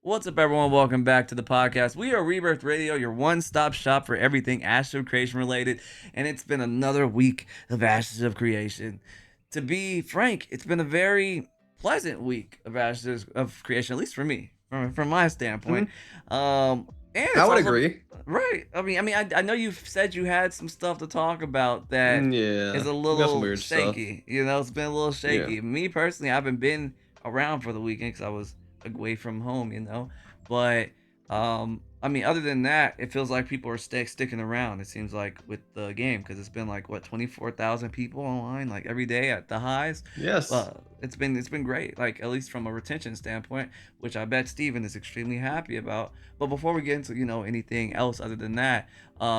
What's up, everyone? Welcome back to the podcast. We are Rebirth Radio, your one-stop shop for everything Ashes of Creation related, and it's been another week of Ashes of Creation. To be frank, it's been a very pleasant week of Ashes of Creation, at least for me, from my standpoint. And I it's would also agree. right. I know you've said you had some stuff to talk about that is Yeah, a we got some little weird stuff. shaky. It's been a little Yeah. shaky. Me personally, I haven't been around for the weekend because I was away from home, But other than that, it feels like people are sticking around. It seems like with the game because it's been like what 24,000 people online like every day at the highs. Yes. It's been great, like at least from a retention standpoint, which I bet Steven is extremely happy about. But before we get into anything else other than that,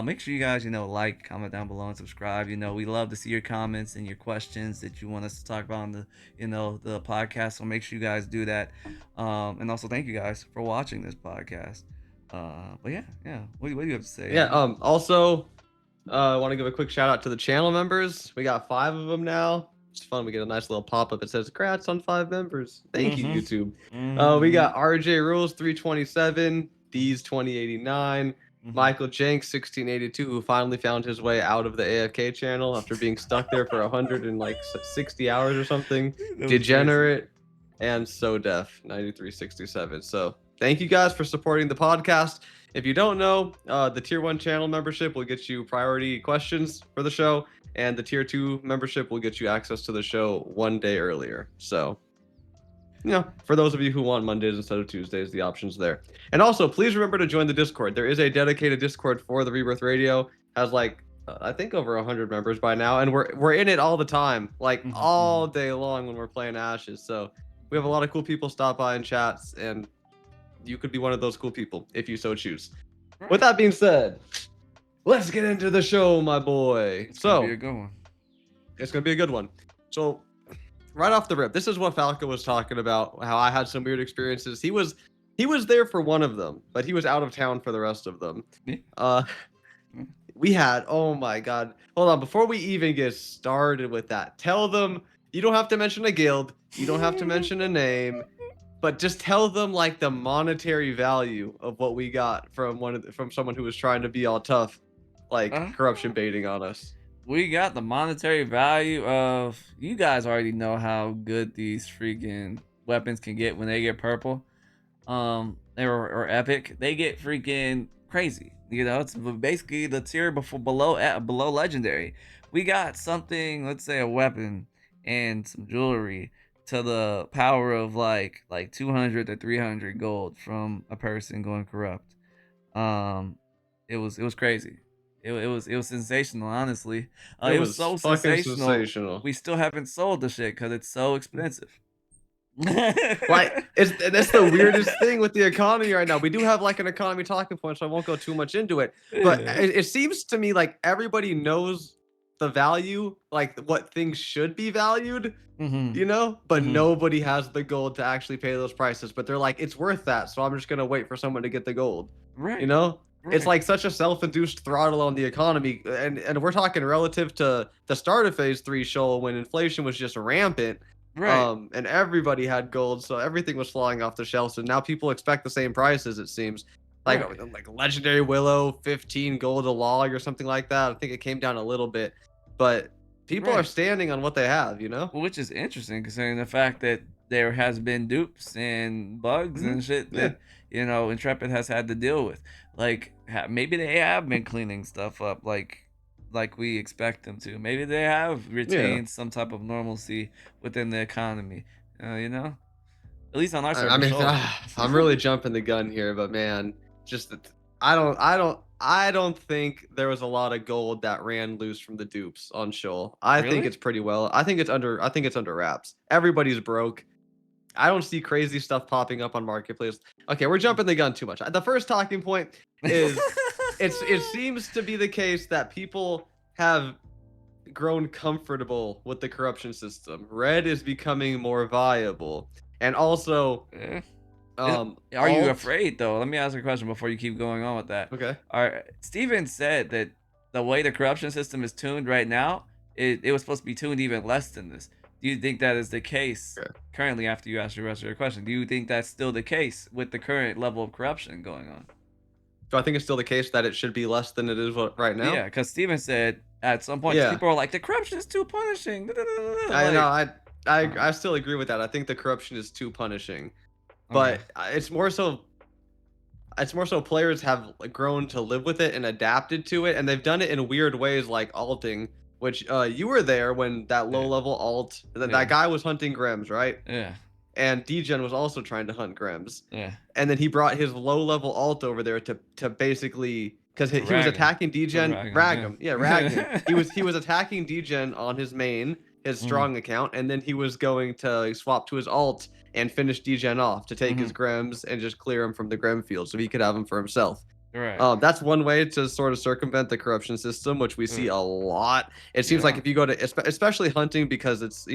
make sure you guys like, comment down below, and subscribe. We love to see your comments and your questions that you want us to talk about on the podcast. So make sure you guys do that. And also thank you guys for watching this podcast. But yeah. What do you have to say? Yeah. Also, I want to give a quick shout out to the channel members. We got 5 of them now. It's fun. We get a nice little pop up. It says, "Congrats on 5 members." Thank you, YouTube. We got RJ Rules 327, D's 2089, Michael Jenks 1682, who finally found his way out of the AFK channel after being stuck there for 160 hours or something. Degenerate and So Def 9367. So thank you guys for supporting the podcast. If you don't know, the Tier 1 channel membership will get you priority questions for the show, and the Tier 2 membership will get you access to the show one day earlier. So, for those of you who want Mondays instead of Tuesdays, the option's there. And also, please remember to join the Discord. There is a dedicated Discord for the Rebirth Radio. Has I think over 100 members by now, and we're in it all the time, all day long when we're playing Ashes. So we have a lot of cool people stop by and chats, and you could be one of those cool people if you so choose. Right. With that being said, let's get into the show, my boy. It's gonna be a good one. It's gonna be a good one. So, right off the rip, this is what Falco was talking about. How I had some weird experiences. He was there for one of them, but he was out of town for the rest of them. We had, oh my god. Hold on, before we even get started with that, tell them you don't have to mention a guild. You don't have to mention a name. But just tell them the monetary value of what we got from someone who was trying to be all tough, corruption baiting on us. We got the monetary value of, you guys already know how good these freaking weapons can get when they get purple, or epic. They get freaking crazy. It's basically the tier below legendary. We got something, let's say a weapon and some jewelry, to the power of like 200 to 300 gold from a person going corrupt. It was crazy. It was sensational, honestly. It was so sensational. We still haven't sold the shit because it's so expensive. That's the weirdest thing with the economy right now. We do have an economy talking point, so I won't go too much into it. But it seems to me like everybody knows the value, what things should be valued, but nobody has the gold to actually pay those prices. But they're like, it's worth that, so I'm just gonna wait for someone to get the gold. Right. It's like such a self-induced throttle on the economy, and we're talking relative to the start of Phase 3 show when inflation was just rampant. Right. And everybody had gold, so everything was flying off the shelves, and now people expect the same prices, it seems. Like Legendary Willow, 15 gold a log or something like that. I think it came down a little bit. But people are standing on what they have, Which is interesting, considering the fact that there has been dupes and bugs and shit that, Intrepid has had to deal with. Maybe they have been cleaning stuff up like we expect them to. Maybe they have retained some type of normalcy within the economy, At least on our server. I'm really jumping the gun here, but man, just I don't think there was a lot of gold that ran loose from the dupes on Shoal. I think it's pretty well. I think it's under wraps. Everybody's broke. I don't see crazy stuff popping up on Marketplace. Okay, we're jumping the gun too much. The first talking point is it seems to be the case that people have grown comfortable with the corruption system. Red is becoming more viable. And also are you afraid though? Let me ask you a question before you keep going on with that. Okay. Steven said that the way the corruption system is tuned right now, it was supposed to be tuned even less than this. Do you think that is the case Okay. currently after you ask the rest of your question? Do you think that's still the case with the current level of corruption going on? So I think it's still the case that it should be less than it is right now. Yeah, because Steven said at some point, 'cause Yeah, people are like, the corruption is too punishing. Da, da, da, da, da," I know. like, I still agree with that. I think the corruption is too punishing, okay. but it's more so players have grown to live with it and adapted to it, and they've done it in weird ways like alting, which you were there when that low Yeah. level alt Yeah. that guy was hunting Grems, right? Yeah. And Degen was also trying to hunt Grems. Yeah. And then he brought his low level alt over there to basically because he was Rag him. attacking Degen, Rag him, rag him. He was attacking Degen on his main, his strong account, and then he was going to swap to his alt and finish Degen off to take his Grems and just clear him from the Grem field so he could have him for himself. Right. That's one way to sort of circumvent the corruption system, which we see a lot. It seems like if you go to, especially hunting, because it's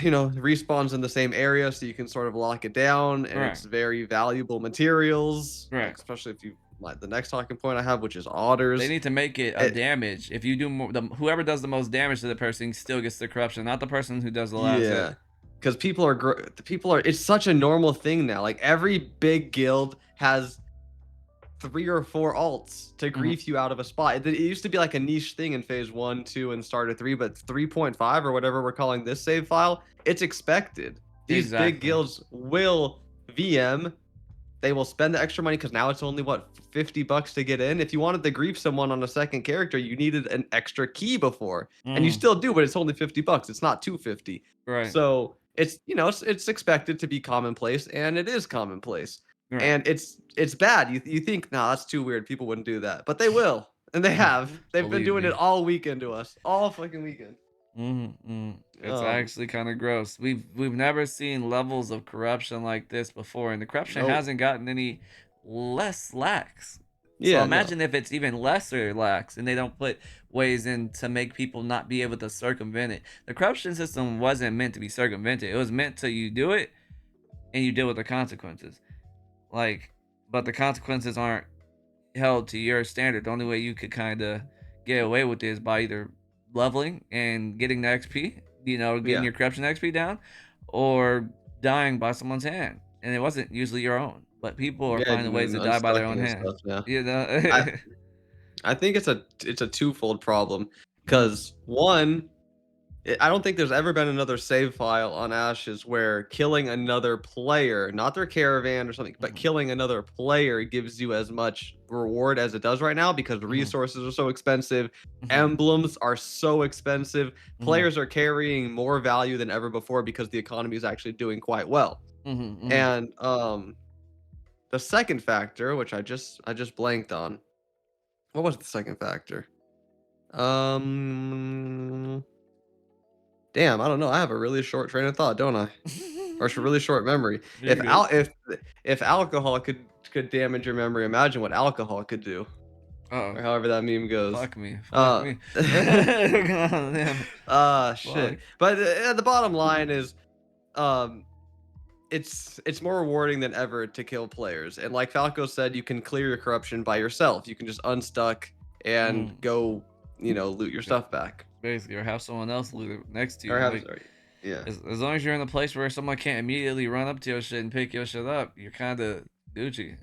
respawns in the same area, so you can sort of lock it down, and it's very valuable materials. Right. Especially if you like the next talking point I have, which is otters. They need to make it a damage. If you do more, whoever does the most damage to the person still gets the corruption, not the person who does the last. Yeah, because people are. It's such a normal thing now. Like every big guild has 3 or 4 alts to grief you out of a spot. It used to be like a niche thing in phase 1, 2, and starter 3, but 3.5 or whatever we're calling this save file, it's expected. These big guilds will VM. They will spend the extra money because now it's only what, $50 to get in. If you wanted to grief someone on a second character, you needed an extra key before, and you still do, but it's only $50. It's not $250. Right. So it's it's expected to be commonplace, and it is commonplace. Right. And it's bad. You think, nah, that's too weird. People wouldn't do that, but they will, and they have. They've been doing it all weekend to us, all fucking weekend. It's actually kind of gross. We've never seen levels of corruption like this before, and the corruption hasn't gotten any less lax. So imagine if it's even lesser lax, and they don't put ways in to make people not be able to circumvent it. The corruption system wasn't meant to be circumvented. It was meant to you do it, and you deal with the consequences. But the consequences aren't held to your standard. The only way you could kind of get away with it is by either leveling and getting the XP, getting your corruption XP down, or dying by someone's hand. And it wasn't usually your own, but people are finding ways to die by their own hand. I think it's a twofold problem, because one, I don't think there's ever been another save file on Ashes where killing another player, not their caravan or something, but killing another player gives you as much reward as it does right now, because resources are so expensive, emblems are so expensive, players are carrying more value than ever before because the economy is actually doing quite well. And the second factor, which I just blanked on, what was the second factor? Damn, I don't know. I have a really short train of thought, don't I? Or a really short memory. If alcohol could damage your memory, imagine what alcohol could do. Or however that meme goes. Fuck me. Shit. But the bottom line is, it's more rewarding than ever to kill players. And like Falco said, you can clear your corruption by yourself. You can just unstuck and go, loot your stuff back. Basically, or have someone else loot it next to you. Or as long as you're in a place where someone can't immediately run up to your shit and pick your shit up, you're kind of Gucci,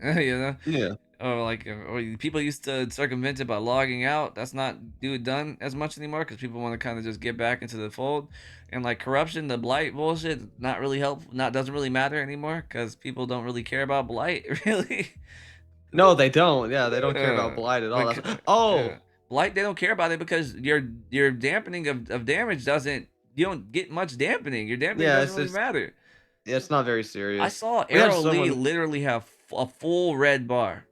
Yeah. Or people used to circumvent it by logging out. That's not done as much anymore because people want to kind of just get back into the fold. And like corruption, the blight bullshit, not really doesn't really matter anymore because people don't really care about blight, really. No, they don't. Yeah, they don't care about blight at all. Blight, they don't care about it because your dampening of damage you don't get much dampening. Your dampening doesn't really matter. Yeah, it's not very serious. I saw Arrow Lee literally have a full red bar.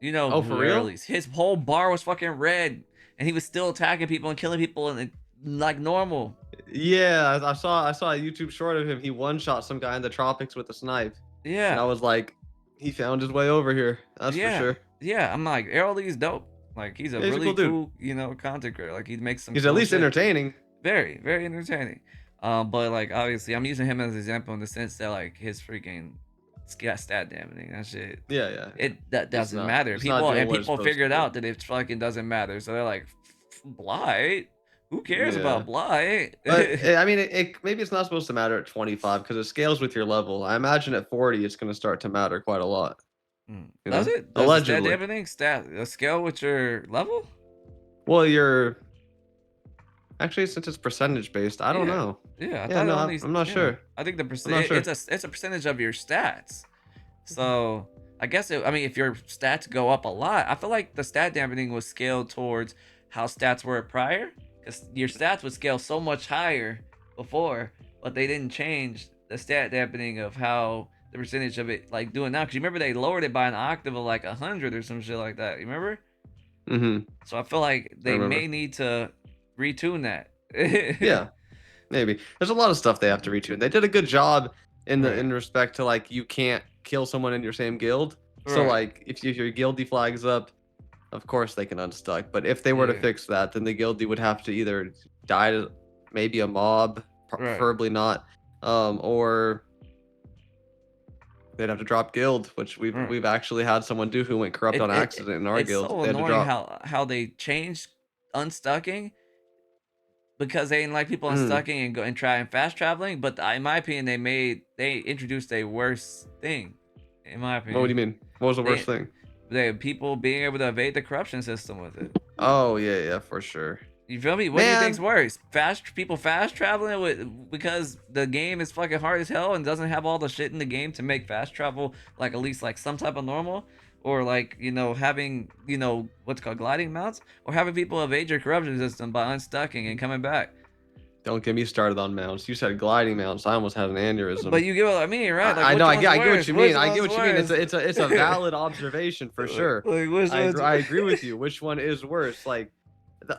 For real? His whole bar was fucking red, and he was still attacking people and killing people and like normal. Yeah, I saw a YouTube short of him. He one-shot some guy in the tropics with a snipe. Yeah. And I was like, he found his way over here. That's for sure. Yeah, I'm like, Arrow Lee's dope. Like he's a really cool, content creator. Like he makes some. He's at least entertaining. Very, very entertaining. But like obviously, I'm using him as an example in the sense that like his freaking stat damaging that shit. Yeah. That doesn't matter. People figured out that it fucking doesn't matter. So they're like, blight. Who cares Yeah. about blah? But I mean, maybe it's not supposed to matter at 25 because it scales with your level. I imagine at 40 it's going to start to matter quite a lot. You Does know, it? Does the stat allegedly. dampening scale with your level? Well, you're actually, since it's percentage based, I don't Yeah. know. Yeah, I Yeah, thought it no, only. I'm not Yeah, sure. I think the I'm percent. not sure. It's a percentage of your stats. So I guess I mean, if your stats go up a lot, I feel like the stat dampening was scaled towards how stats were prior, because your stats would scale so much higher before, but they didn't change the stat dampening of how the percentage of it like doing now. Because you remember they lowered it by an octave of like 100 or some shit like that. You remember? Mm-hmm. So I feel like I they remember. may need to retune that. Yeah, maybe. There's a lot of stuff they have to retune. They did a good job in Right. respect to like you can't kill someone in your same guild. So Right. like if your guildie flags up, of course they can unstuck. But if they were to Yeah. fix that, then the guildie would have to either die to maybe a mob, Right. preferably not, or they'd have to drop guild, which Right. we've actually had someone do who went corrupt on accident in our It's guild. so They had to annoying drop. how they changed unstucking because they didn't like people Mm. unstucking and go and try and fast traveling. But in my opinion, they introduced a worse thing. In my What do opinion, you mean? What was the worst they thing? they people being able to evade the corruption system with it. Oh yeah, for sure. You feel me? What do you think's Man, worse? People fast traveling with because the game is fucking hard as hell and doesn't have all the shit in the game to make fast travel like at least like some type of normal, or like having what's called gliding mounts, or having people evade your corruption system by unstucking and coming back. don't get me started on mounts. You said gliding mounts. I almost had an But anurism. you get what I mean, right? Like I which know. one's I get what worse? you Which mean. I get one's what you mean. worse? It's a valid observation for sure. Like which one's I agree with you. Which one is worse? Like, the,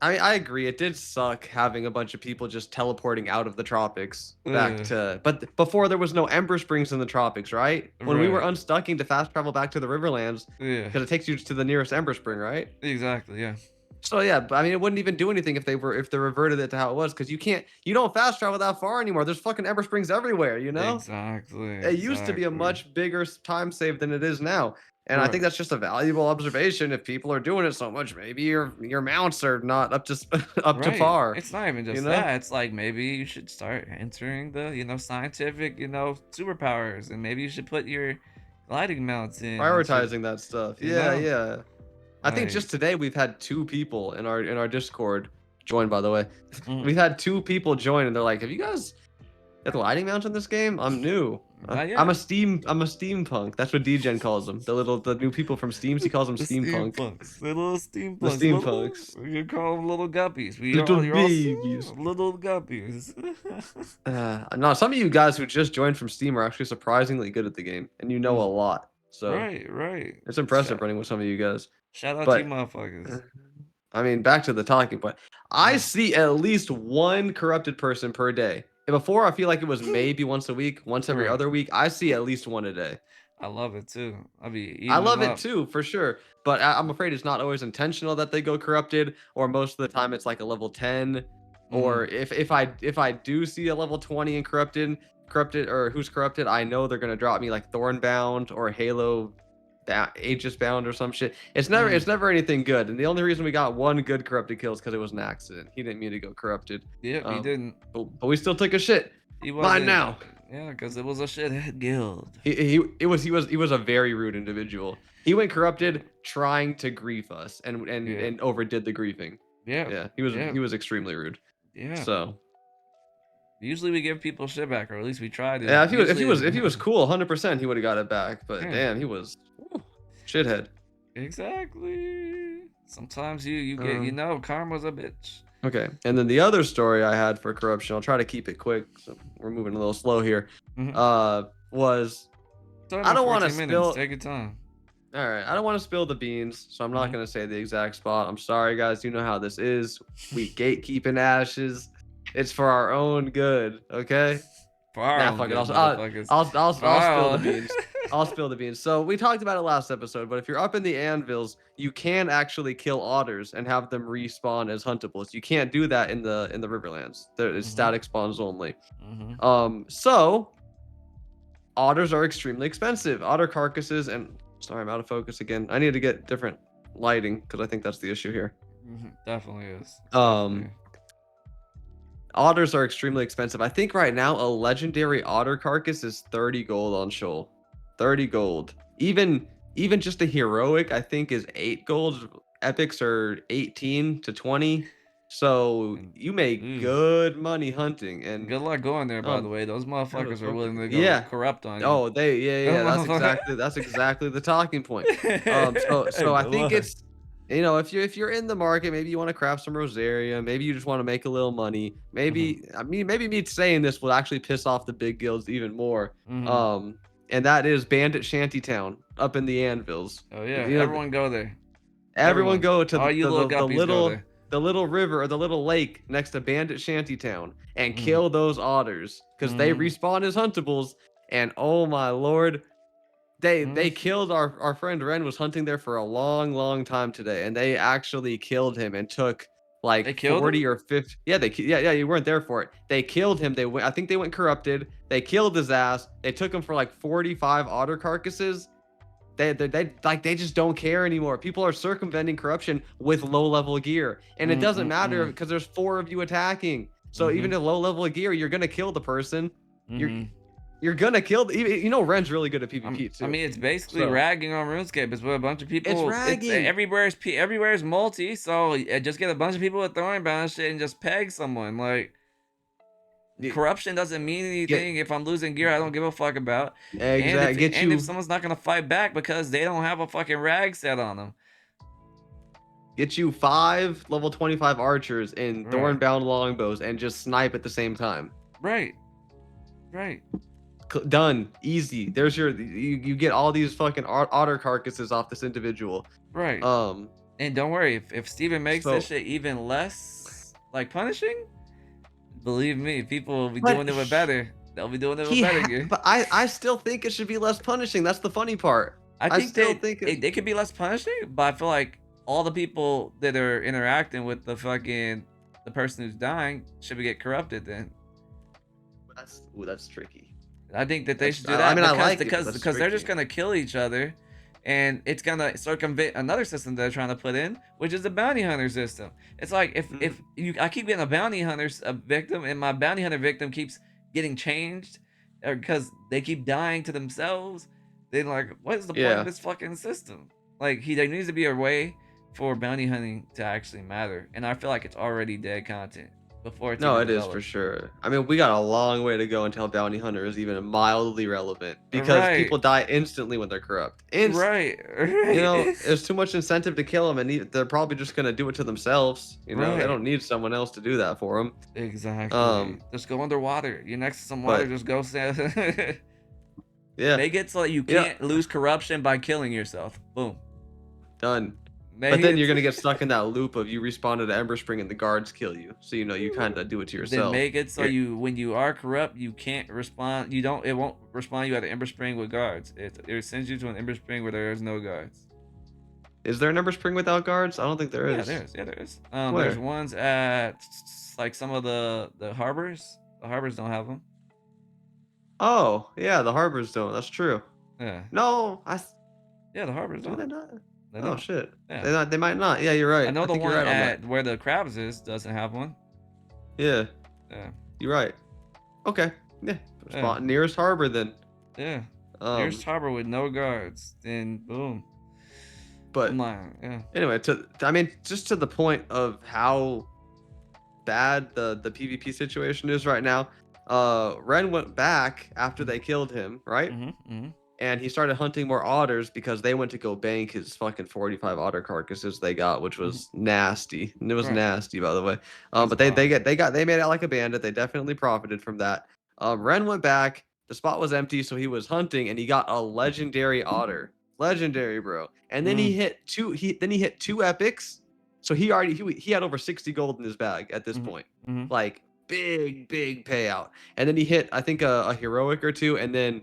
I agree. It did suck having a bunch of people just teleporting out of the tropics back Ugh, to. But before there was no Ember Springs in the tropics, right? When we were right. unstucking to fast travel back to the Riverlands, Yeah. because it takes you to the nearest Ember Spring, right? Exactly. Yeah. So yeah, but I mean, it wouldn't even do anything if they reverted it to how it was, because you don't fast travel that far anymore. There's fucking Ember Springs everywhere, you know. Exactly. It used to be a Exactly. much bigger time save than it is now. And I think Right. that's just a valuable observation. If people are doing it so much, maybe your mounts are not up to up to Right. par. It's not even You just know, that. It's like maybe you should start entering the, scientific, superpowers, and maybe you should put your gliding mounts in and shit. prioritizing that stuff. You Yeah, know? yeah. I think Like, just today we've had two people in our Discord join. By the way, mm, we've had two people join, and they're like, "Have you guys got the lighting mount in this game? I'm new. not I'm a yet. steampunk. That's what DGen calls them. The new people from Steams. He calls them The steampunk. steampunks, the little The steampunks, steampunks. you call them little guppies. Little You're all babies. little guppies. No, some of you guys who just joined from Steam are actually surprisingly good at the game, and you know a Mm, lot. So right, right. it's impressive running with some of you guys. Shout out to you, But motherfuckers. I mean, back to the talking point. I see at least one corrupted person per day. And before, I feel like it was maybe once a week, once every Right. other week. I see at least one a day. I love it too. I'll be I eating them love it up. too, for sure. But I'm afraid it's not always intentional that they go corrupted, or most of the time it's like a level 10. Mm, Or if I do see a level 20 and corrupted or who's corrupted, I know they're gonna drop me like Thornbound or Halo Aegis Bound or some shit. It's mm. never anything good. And the only reason we got one good corrupted kill is because it was an accident. He didn't mean to go corrupted. Yep, he didn't. But we still took a shit. He Mine wasn't. now. Yeah, because it was a shithead guild. He was a very rude individual. He went corrupted trying to grief us Yeah. and overdid the griefing. Yeah. Yeah, Yeah. he was extremely rude. Yeah. So Usually we give people shit back, or at least we try to. yeah, Usually, if he was cool, 100% he would have got it back. But yeah, damn, he was shithead. exactly. Sometimes you get Um, karma's a bitch. okay, and then the other story I had for corruption, I'll try to keep it quick. So we're moving a little slow here. Mm-hmm. Was It's only I been don't want to 14 minutes. spill. Take your time. All right, I don't want to spill the beans, so I'm not Mhm. gonna say the exact spot. I'm sorry, guys. You know how this is. We gatekeeping ashes. It's for our own good, okay? Nah, fuck it. Motherfuckers. I'll spill the Wow. beans. I'll spill the beans. So we talked about it last episode, but if you're up in the anvils, you can actually kill otters and have them respawn as huntables. You can't do that in the Riverlands. There is Mhm. static spawns only. Mm-hmm. So otters are extremely expensive. Otter carcasses and sorry, I'm out of focus again. I need to get different lighting because I think that's the issue here. Definitely is. Um, Definitely. Otters are extremely expensive. I think right now a legendary otter carcass is 30 gold on Shoal. 30 gold. Even just a heroic, I think, is 8 gold. Epics are 18 to 20. So And, you make ooh, good money hunting. And good luck going there, by the way. Those that was motherfuckers are willing fucking to go yeah. corrupt on you. Oh, yeah. Those That's exactly the talking point. So I Good think luck. it's if you're in the market, maybe you want to craft some Rosaria, maybe you just want to make a little money. Mhm. Maybe me saying this will actually piss off the big guilds even more. Mhm. Um, and that is Bandit Shantytown up in the Anvils. Oh yeah, You know, everyone go there. everyone Everyone. go to All you little guppies go there. the little river or the little lake next to Bandit Shantytown and Mhm. kill those otters because they Mhm. respawn as huntables. And oh my lord, they Mhm. killed our friend Ren was hunting there for a long time today, and they actually killed him and took They like killed him? 40 or 50. Yeah, yeah, you weren't there for it. They killed him. They went, I think they went corrupted. They killed his ass. They took him for like 45 otter carcasses. They just don't care anymore. People are circumventing corruption with low level gear, and it doesn't matter Mm-mm-mm. because there's 4 of you attacking. So even Mhm. at low level gear, you're gonna kill the person. You're Mhm. you're gonna kill. Ren's really good at PvP I too. mean, it's basically So ragging on RuneScape. It's with a bunch of it's people. It's ragging. everywhere's multi. So just get a bunch of people with throwing bound shit and just peg someone. Like You corruption doesn't mean get anything. If I'm losing gear, I don't give a fuck about. exact. And if someone's not gonna fight back because they don't have a fucking rag set on them. Get you 5 level 25 archers in Right. thornbound longbows and just snipe at the same time. Right. Right. Done. Easy. There's you get all these fucking otter carcasses off this individual. Right. Um. And don't worry, if Steven makes this So, shit even less like punishing, believe me, people will be but doing it with better. They'll be doing it with he better gear. but I still think it should be less punishing. That's the funny part. I I think still think they could be less punishing, but I feel like all the people that are interacting with the person who's dying should be get corrupted then. that's tricky. I think that they should do I that mean, I like it, but that's because they're just tricky. gonna kill each other, and it's gonna circumvent another system they're trying to put in, which is the bounty hunter system. It's like if you I keep getting a bounty hunter's a victim, and my bounty hunter victim keeps getting changed, or because they keep dying to themselves, then like what is the point of Yeah. this fucking system? Like there needs to be a way for bounty hunting to actually matter, and I feel like it's already dead content before it's No, even it is for developed. sure. I mean, we got a long way to go until Bounty Hunter is even mildly relevant because Right, people die instantly when they're corrupt. right, right, There's too much incentive to kill them, and they're probably just gonna do it to themselves. They right. don't need someone else to do that for them. Exactly. Just go underwater. You're next to some water. But Just go stand. yeah, Make it so that you you know, can't lose corruption by killing yourself. Boom. done. Make But then you're it. gonna get stuck in that loop of you respawn to Ember Spring and the guards kill you. So you kind of do it to Then yourself. make it so when you are corrupt, you can't respond. You don't. It won't respond you at an Ember Spring with guards. It sends you to an Ember Spring where there is no guards. Is there an Ember Spring without guards? I don't think there Yeah, is. there is. Yeah, there is. There's Where? ones at like some of the harbors. The harbors don't have them. Oh, yeah, the harbors don't. That's true. Yeah. No, Yeah, the harbors do don't. they not? They Oh don't. shit. Yeah. They might not. Yeah, you're I right. know I the think you're one right on that. at where the crabs is doesn't have one. Yeah, Yeah. you're right. Okay. Yeah. Yeah. Spot nearest harbor then. Yeah. Um, Nearest harbor with no guards. Then boom. but I'm like, yeah. anyway, I mean, just to the point of how bad the PvP situation is right now. Ren went back after they killed him, right? Mm-hmm. And he started hunting more otters because they went to go bank his fucking 45 otter carcasses they got, which was nasty. And it was Right. nasty, by the way. That's But wild. they made out like a bandit. They definitely profited from that. Ren went back. The spot was empty, so he was hunting, and he got a legendary otter. Legendary, bro. And then he hit two. He hit 2 epics. So he had over 60 gold in his bag at this point. Mm-hmm. Like big payout. And then he hit, I think, a heroic or 2, and then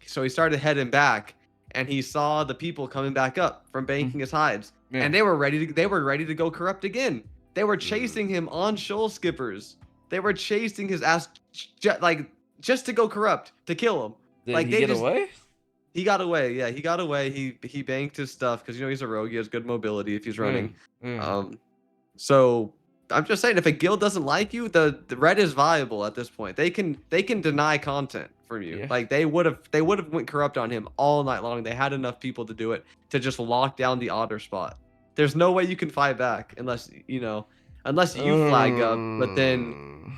so he started heading back, and he saw the people coming back up from banking his hides, Yeah. and they were ready to go corrupt again. They were chasing him on shoal skippers. They were chasing his ass just to go corrupt, to kill him. Did Like he they get just away? He got away. Yeah, he got away. He banked his stuff because he's a rogue. He has good mobility if he's running. Mm. So I'm just saying, if a guild doesn't like you, the red is viable at this point. They can deny content from you. Yeah. Like they would have went corrupt on him all night long. They had enough people to do it, to just lock down the otter spot. There's no way you can fight back unless you flag up.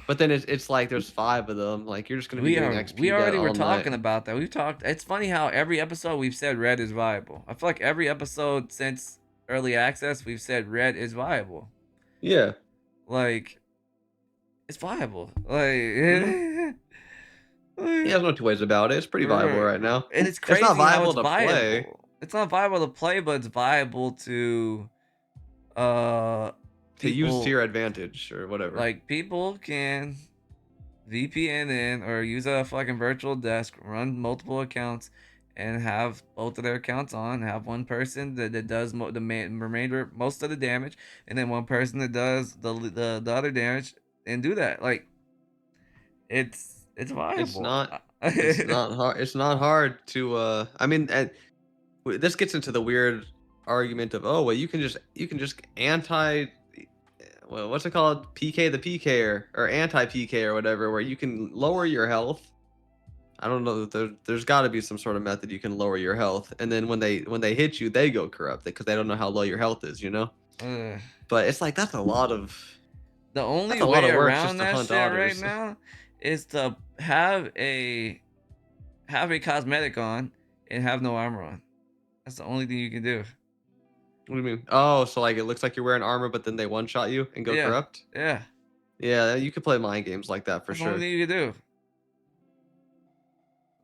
But then it's like there's 5 of them. Like you're just gonna be getting XP. We already were all talking night. about that. We've talked. It's funny how every episode we've said red is viable. I feel like every episode since early access we've said red is viable. Yeah. Like it's viable. Like He has no 2 ways about it. It's pretty viable right now. And it's crazy. It's not viable how it's to play. It's not viable to play, but it's viable to use to your advantage or whatever. Like people can VPN in or use a fucking virtual desk, run multiple accounts, and have both of their accounts on. Have one person that does the remainder, most of the damage, and then one person that does the other damage, and do that. Like it's viable. It's not hard. It's not hard to. I mean, this gets into the weird argument of, oh well, you can just anti. Well, what's it called? PK the PK or anti PK or whatever, where you can lower your health. I don't know. There's got to be some sort of method you can lower your health, and then when they hit you, they go corrupt because they don't know how low your health is, But it's like that's a lot of. The only way around that shit right now is to have a cosmetic on and have no armor on. That's the only thing you can do. What do you mean? Oh, so like it looks like you're wearing armor, but then they one shot you and go corrupt? Yeah. Yeah, you could play mind games like that for sure. That's the only thing you can do.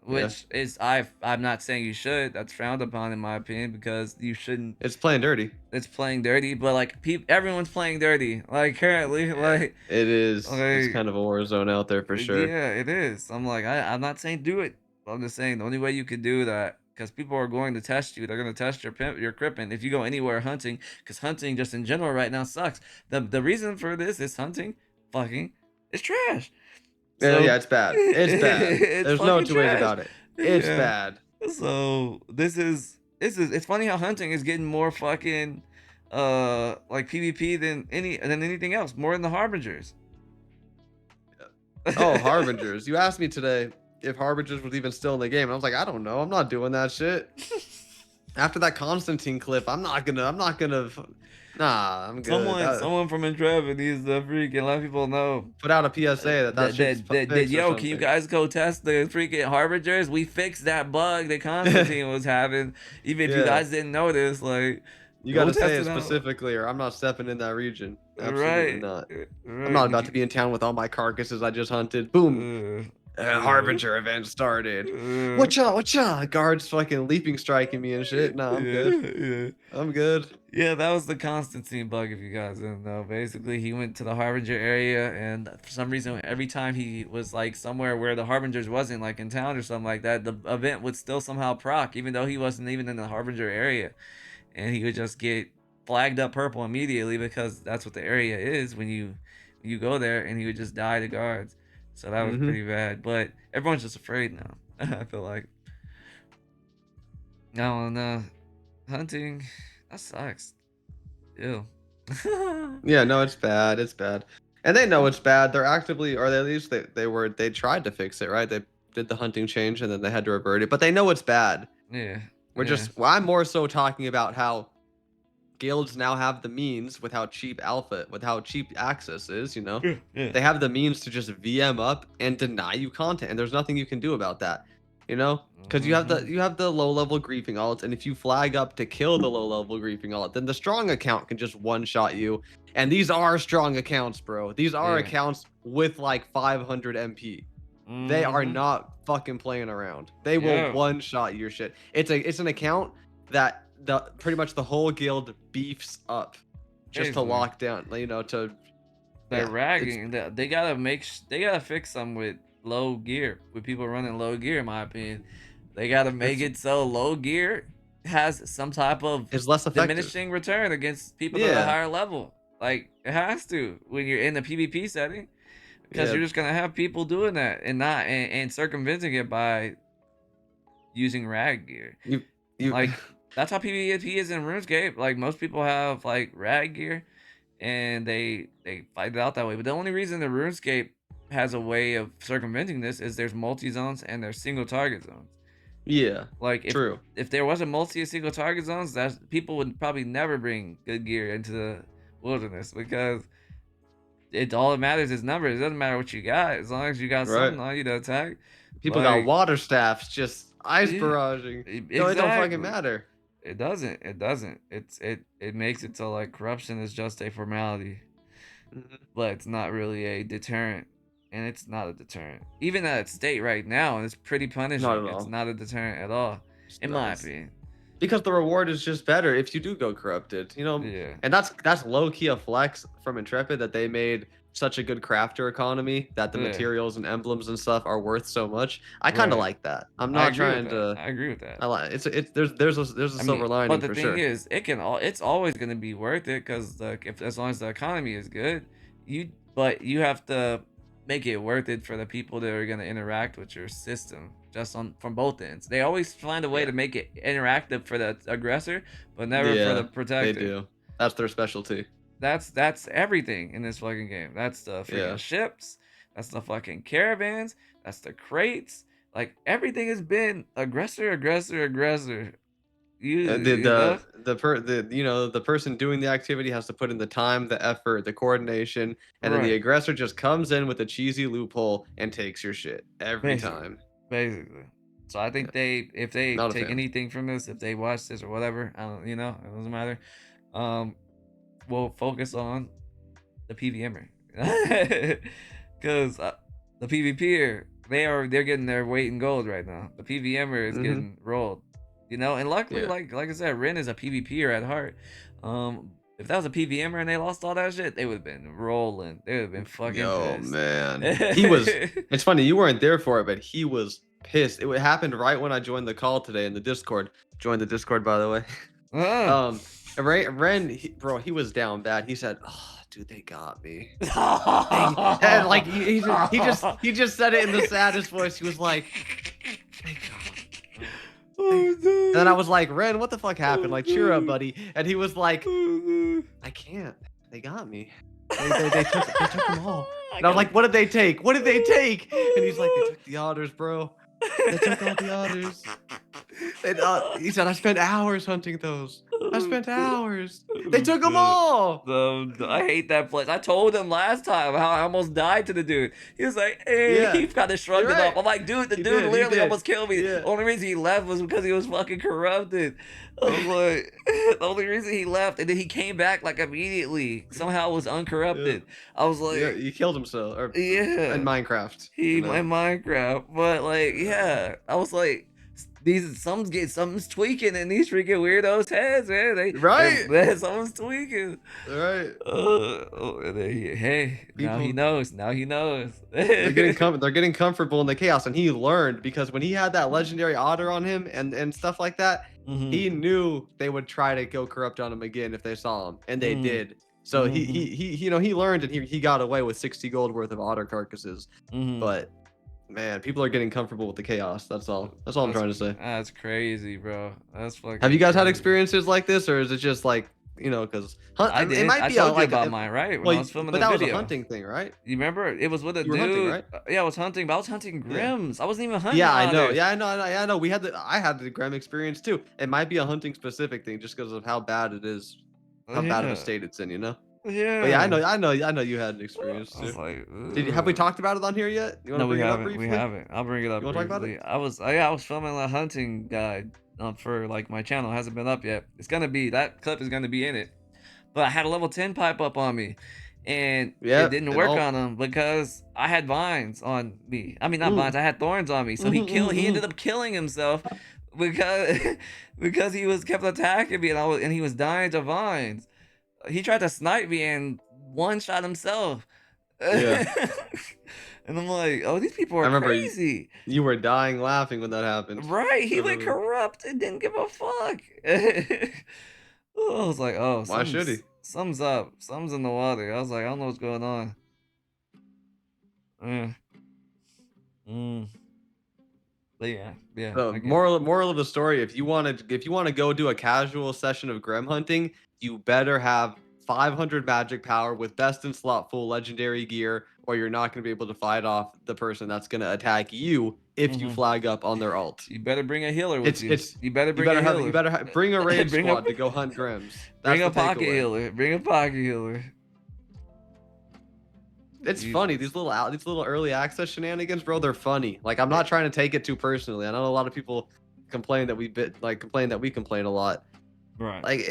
Which is I'm not saying you should. That's frowned upon in my opinion because you shouldn't. It's playing dirty. It's playing dirty, but like everyone's playing dirty. Like currently, like it is. It's kind of a war zone out there for sure. Yeah, it is. I'm like I'm not saying do it. I'm just saying the only way you can do that, because people are going to test you. They're going to test your cripping if you go anywhere hunting, because hunting just in general right now sucks. The reason for this is hunting fucking is trash. So, yeah, it's bad. It's bad. There's no 2 ways about it. It's bad. So it's funny how hunting is getting more fucking like PvP than anything else, more than the Harbingers. Oh, Harbingers. You asked me today if Harbingers was even still in the game, and I was like, I don't know. I'm not doing that shit. After that Constantine clip, I'm not gonna. Nah, I'm good. Someone from Intrepid needs to freaking let people know. Put out a PSA that shit's yo, can you guys go test the freaking Harbingers? We fixed that bug that Constantine was having. Even if you guys didn't notice, like you gotta say it specifically, or I'm not stepping in that region. Absolutely not. I'm not about to be in town with all my carcasses I just hunted. Boom. Harbinger event started. Whatcha? Guards fucking leaping striking me and shit. No, I'm good. I'm good. Yeah, that was the Constantine bug, if you guys didn't know. Basically, he went to the Harbinger area, and for some reason, every time he was like somewhere where the Harbingers wasn't, like in town or something like that, the event would still somehow proc, even though he wasn't even in the Harbinger area. And he would just get flagged up purple immediately because that's what the area is when you go there, and he would just die to guards. So that was pretty bad, but everyone's just afraid now. I feel like. No, and hunting, that sucks. Ew. Yeah, no, it's bad. It's bad, and they know it's bad. They're actively, or at least they tried to fix it, right? They did the hunting change, and then they had to revert it, but they know it's bad. Yeah. I'm more so talking about how guilds now have the means with how cheap access is, they have the means to just VM up and deny you content, and there's nothing you can do about that, because you have the low level griefing alt, and if you flag up to kill the low level griefing alt, then the strong account can just one shot you, and these are strong accounts, bro. These are accounts with like 500 MP. They are not fucking playing around. They will one shot your shit. It's an account that pretty much the whole guild beefs up just to lock down, they're ragging. They gotta fix some with low gear, with people running low gear, in my opinion. They gotta make it so low gear has some type of is less effective, diminishing return against people at a higher level. Like it has to when you're in the PvP setting, because you're just gonna have people doing that and circumventing it by using rag gear. You Like that's how PvP is in RuneScape. Like most people have like rag gear, and they fight it out that way. But the only reason the RuneScape has a way of circumventing this is there's multi zones and there's single target zones. yeah, Like true. if there wasn't multi and single target zones, that people would probably never bring good gear into the wilderness because it all that matters is numbers. It doesn't matter what you got as long as you got Right. something on you to attack. People got Like water staffs just ice yeah, barraging. No, it don't fucking exactly. matter. It doesn't. It doesn't. It makes it so like corruption is just a formality, Mhm. but it's not really a deterrent, and it's not a deterrent. Even at its state right now, and it's pretty Not punishing. at It's all. not a deterrent at all, in my It's opinion. because the reward is just better if you do go corrupted, Yeah. and that's low key a flex from Intrepid that they made such a good crafter economy that the Yeah. materials and emblems and stuff are worth so much. I kind of Right. like that. I'm I not agree with trying that. to. I agree with that. I like it's there's a I mean, silver but lining the for thing sure. is, it's always gonna be worth it because if as long as the economy is good, but you have to make it worth it for the people that are gonna interact with your system. Just on from both ends, they always find a way Yeah, to make it interactive for the aggressor, but never for the yeah, they protector. do. That's their specialty. That's everything in this fucking game. That's the freaking Yeah. ships. That's the fucking caravans. That's the crates. Like everything has been aggressor, aggressor, aggressor. The You know. the person doing the activity has to put in the time, the effort, the coordination, and then the Right. aggressor just comes in with a cheesy loophole and takes your shit every Basically. time. Basically. So I Yeah, think if they not a take fan. anything from this, if they watch this or whatever, I don't, it doesn't matter. Um, we'll focus on the PVMer, because the PvPer they're getting their weight in gold right now. The PVMer is Hmm. getting rolled, and luckily, Yeah. like I said, Ren is a PvPer at heart. If that was a PVMer and they lost all that shit, they would have been rolling. They would have been fucking Yo, pissed. man. It's funny, you weren't there for it, but he was pissed. It happened right when I joined the call today in the Discord. Joined the Discord, by the way. Uh. Um, Ren, bro, he was down bad. He said, "Oh, dude, they got me." And like he just said it in the saddest voice. He was like, "They got me." Oh, And then I no. was like, "Ren, what the fuck happened? Oh, Like, cheer up, no. buddy." And he was like, Oh, no. "I can't. They got me. They took them all." I And I was gotta. like, "What did they take? What did they take?" And he's like, "They took the otters, bro. They took all the otters." He said, "I spent hours hunting those. I spent hours. They took them all." I hate that place. I told him last time how I almost died to the dude. He was like, "Hey," Yeah, he kind of you're shrugged it off. right. I'm like, "Dude, the He dude did. He literally did. almost killed me. The Yeah. only reason he left was because he was fucking corrupted." I was like, the only reason he left, and then he came back like immediately. Somehow was Yeah. uncorrupted. I was Yeah. like, He killed himself or in yeah. Minecraft. He in Minecraft, but like, yeah, I was like, something's tweaking in these freaking weirdos' heads, man. Right. Something's tweaking. Right. And then hey, now he People knows. Now he knows. they're getting comfortable in the chaos, and he learned because when he had that legendary otter on him and stuff like that, Hmm. he knew they would try to go corrupt on him again if they saw him, and they Hmm. did. So he learned, and he got away with 60 gold worth of otter carcasses. Hmm. But man, people are getting comfortable with the chaos. That's all. That's all I'm trying to say. That's crazy, bro. That's Have you fucking guys had crazy. experiences like this, or is it just like because I it did. might I be a told you like about a, mine, right? When I well, was filming but the that was a video. hunting thing, right? You remember? It was with a You were hunting, dude. right? Yeah, I was hunting, but I was hunting Yeah. Grims. I wasn't even hunting Yeah, I know. otters. Yeah, I know. I had the Graham experience too. It might be a hunting specific thing, just because of how bad it is, how bad of a Yeah. state it's in, But yeah, Yeah. I know you had an experience I was too. like, Have we ugh. talked about it on here yet? You want No, to we bring it up haven't. We briefly? haven't. I'll bring it up You want to talk about it? briefly. I was filming a hunting guide for like my channel. It hasn't been up yet. That clip is gonna be in it. But I had a level 10 pipe up on me, and it Yep. didn't And work all. on him because I had vines on me. I mean, not Mm. vines. I had thorns on me. So he ended up killing himself because because he was kept attacking me, and he was dying to vines. He tried to snipe me and one shot himself. Yeah. And I'm like, oh, these people I are remember crazy. you were dying laughing when that happened. Right? I He went remember. corrupt and didn't give a fuck. I was like, oh, Why should he? something's up. Something's in the water. I was like, I don't know what's going on. Mm. Mm. But yeah, The I get it. moral of the story: if you want to go do a casual session of Grem hunting, you better have 500 magic power with best in slot full legendary gear, or you're not going to be able to fight off the person that's going to attack you if you Mhm. flag up on their ult. You better bring a healer with you. It's You better bring a healer. bring a raid Bring a squad to go hunt Grems. bring That's a the pocket takeaway. healer. Bring a pocket healer. It's funny, these little early access shenanigans, bro. They're funny. Like, I'm not trying to take it too personally. I know a lot of people complain that we complain a lot. Right. Like,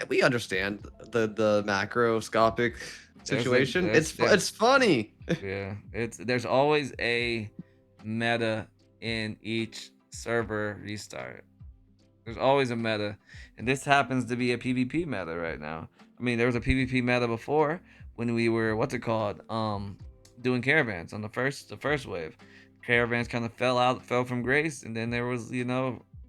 we understand the macroscopic situation. It's funny. Yeah. There's always a meta in each server restart. There's always a meta, and this happens to be a PvP meta right now. I mean, there was a PvP meta before when we were doing caravans on the first wave. Caravans kind of fell from grace, and then there was the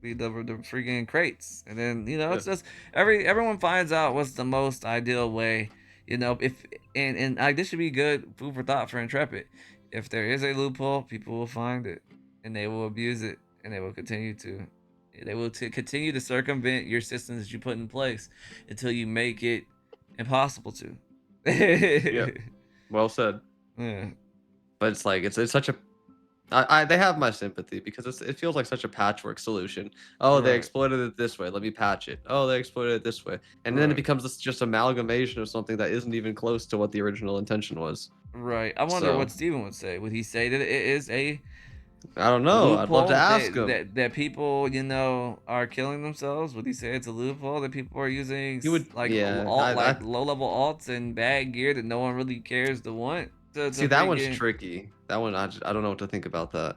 freaking crates, and then it's just everyone finds out what's the most ideal way. If and like this should be good food for thought for Intrepid. If there is a loophole, people will find it, and they will abuse it, and they will continue to. They will continue to circumvent your systems that you put in place until you make it impossible to. Yeah, well said. Yeah. But it's like it's such a they have my sympathy because it feels like such a patchwork solution. Oh, they Right. exploited it this way. Let me patch it. Oh, they exploited it this way, and then it Right. becomes this just amalgamation of something that isn't even close to what the original intention was. Right. I wonder So what Steven would say. Would he say that it is a I don't know. I'd love to loophole ask him. that people are killing themselves? Would he say it's a loophole that people are using He would, yeah. low level alts and bad gear that no one really cares to want? See, that one's tricky. That one, I don't know what to think about that.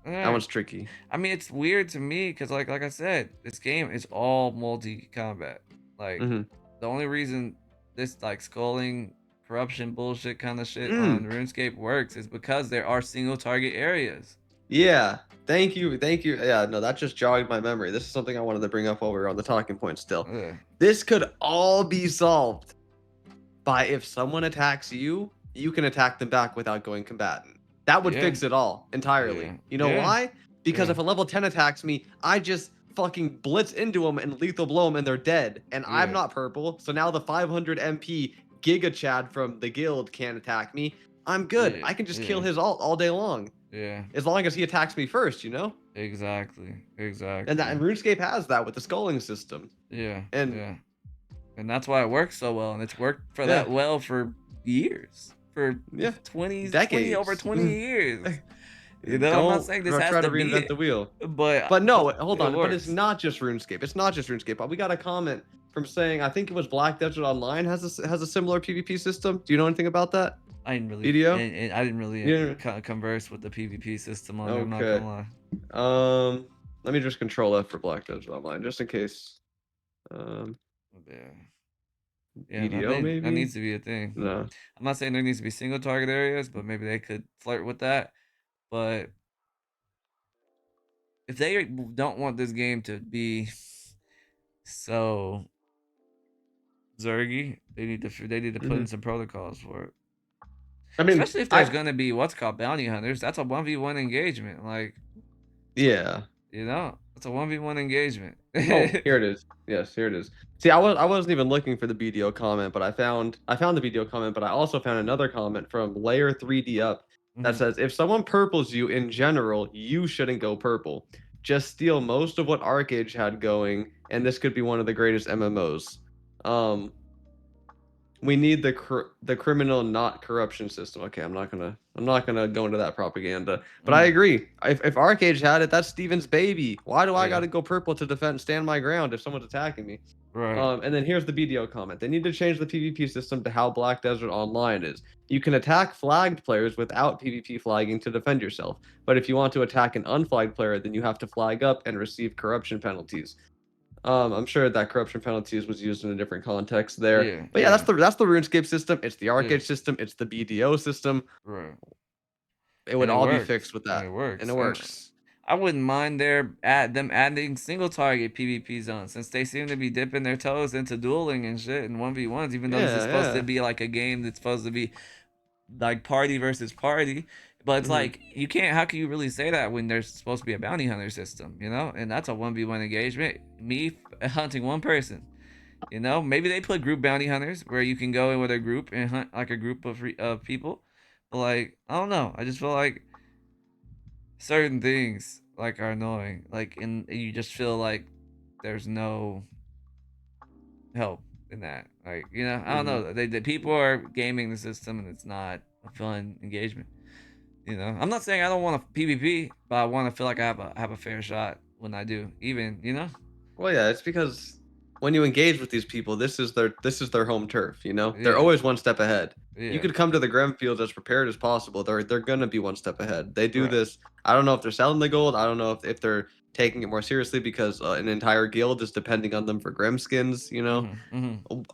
That one's tricky. I mean, it's weird to me because, like I said, this game is all multi-combat. Like, the only reason this like sculling, corruption, bullshit kind of shit on RuneScape works is because there are single target areas. Yeah. Thank you. Yeah, no, that just jogged my memory. This is something I wanted to bring up while we were on the talking point still. This could all be solved by if someone attacks you, you can attack them back without going combatant. That would fix it all entirely. You know why? Because if a level 10 attacks me, I just fucking blitz into them and lethal blow them and they're dead. And I'm not purple, so now the 500 MP Giga Chad from the guild can't attack me. I'm good. I can just kill his ult all day long. Yeah. As long as he attacks me first, Exactly. And RuneScape has that with the sculling system. Yeah. And that's why it works so well, and it's worked for that well for years. For 20 over 20 years. I'm not saying this has to reinvent the wheel. But no, hold on. But it's not just RuneScape. It's not just RuneScape. We got a comment from saying, I think it was Black Desert Online has a similar PvP system. Do you know anything about that? I didn't really and I didn't really converse with the PvP system on it, I'm not gonna lie. Let me just control F for Black Desert Online just in case. BDO maybe? That needs to be a thing. No. I'm not saying there needs to be single target areas, but maybe they could flirt with that. But if they don't want this game to be so zergy, they need to put in some protocols for it. I mean, especially if there's gonna be what's called bounty hunters. That's a 1v1 engagement. Like, yeah, it's a 1v1 engagement. Oh, here it is. Yes, here it is. See, I wasn't even looking for the BDO comment, but I found the BDO comment, but I also found another comment from Layer 3D Up that says, if someone purples you in general, you shouldn't go purple. Just steal most of what Arcage had going, and this could be one of the greatest MMOs. We need the criminal not corruption system. Okay, I'm not gonna go into that propaganda, but I agree. If Arcade had it, that's Steven's baby. Why do I gotta go purple to stand my ground if someone's attacking me? Right. And then here's the BDO comment. They need to change the PvP system to how Black Desert Online is. You can attack flagged players without PvP flagging to defend yourself, but if you want to attack an unflagged player, then you have to flag up and receive corruption penalties. I'm sure that corruption penalties was used in a different context there. But that's the RuneScape system. It's the Arcade system. It's the BDO system. Right. It would all be fixed with that. And it works. And it works. I wouldn't mind them adding single target PvP zones, since they seem to be dipping their toes into dueling and shit and 1v1s, even though this is supposed to be like a game that's supposed to be like party versus party. But it's like you can't. How can you really say that when there's supposed to be a bounty hunter system? You know, and that's a 1v1 engagement. Me hunting one person. You know, maybe they put group bounty hunters where you can go in with a group and hunt like a group of people. But like, I don't know. I just feel like certain things like are annoying. Like, and you just feel like there's no help in that. Like, you know, I don't know. The people are gaming the system and it's not a fun engagement. You know, I'm not saying I don't want a PvP, but I want to feel like I have a fair shot when I do. Even, you know. Well, yeah, it's because when you engage with these people, this is their home turf. You know, Yeah. they're always one step ahead. Yeah. You could come to the Grim Fields as prepared as possible. They're gonna be one step ahead. They do Right. this. I don't know if they're selling the gold. I don't know if they're taking it more seriously because an entire guild is depending on them for Grim skins. You know. Oh,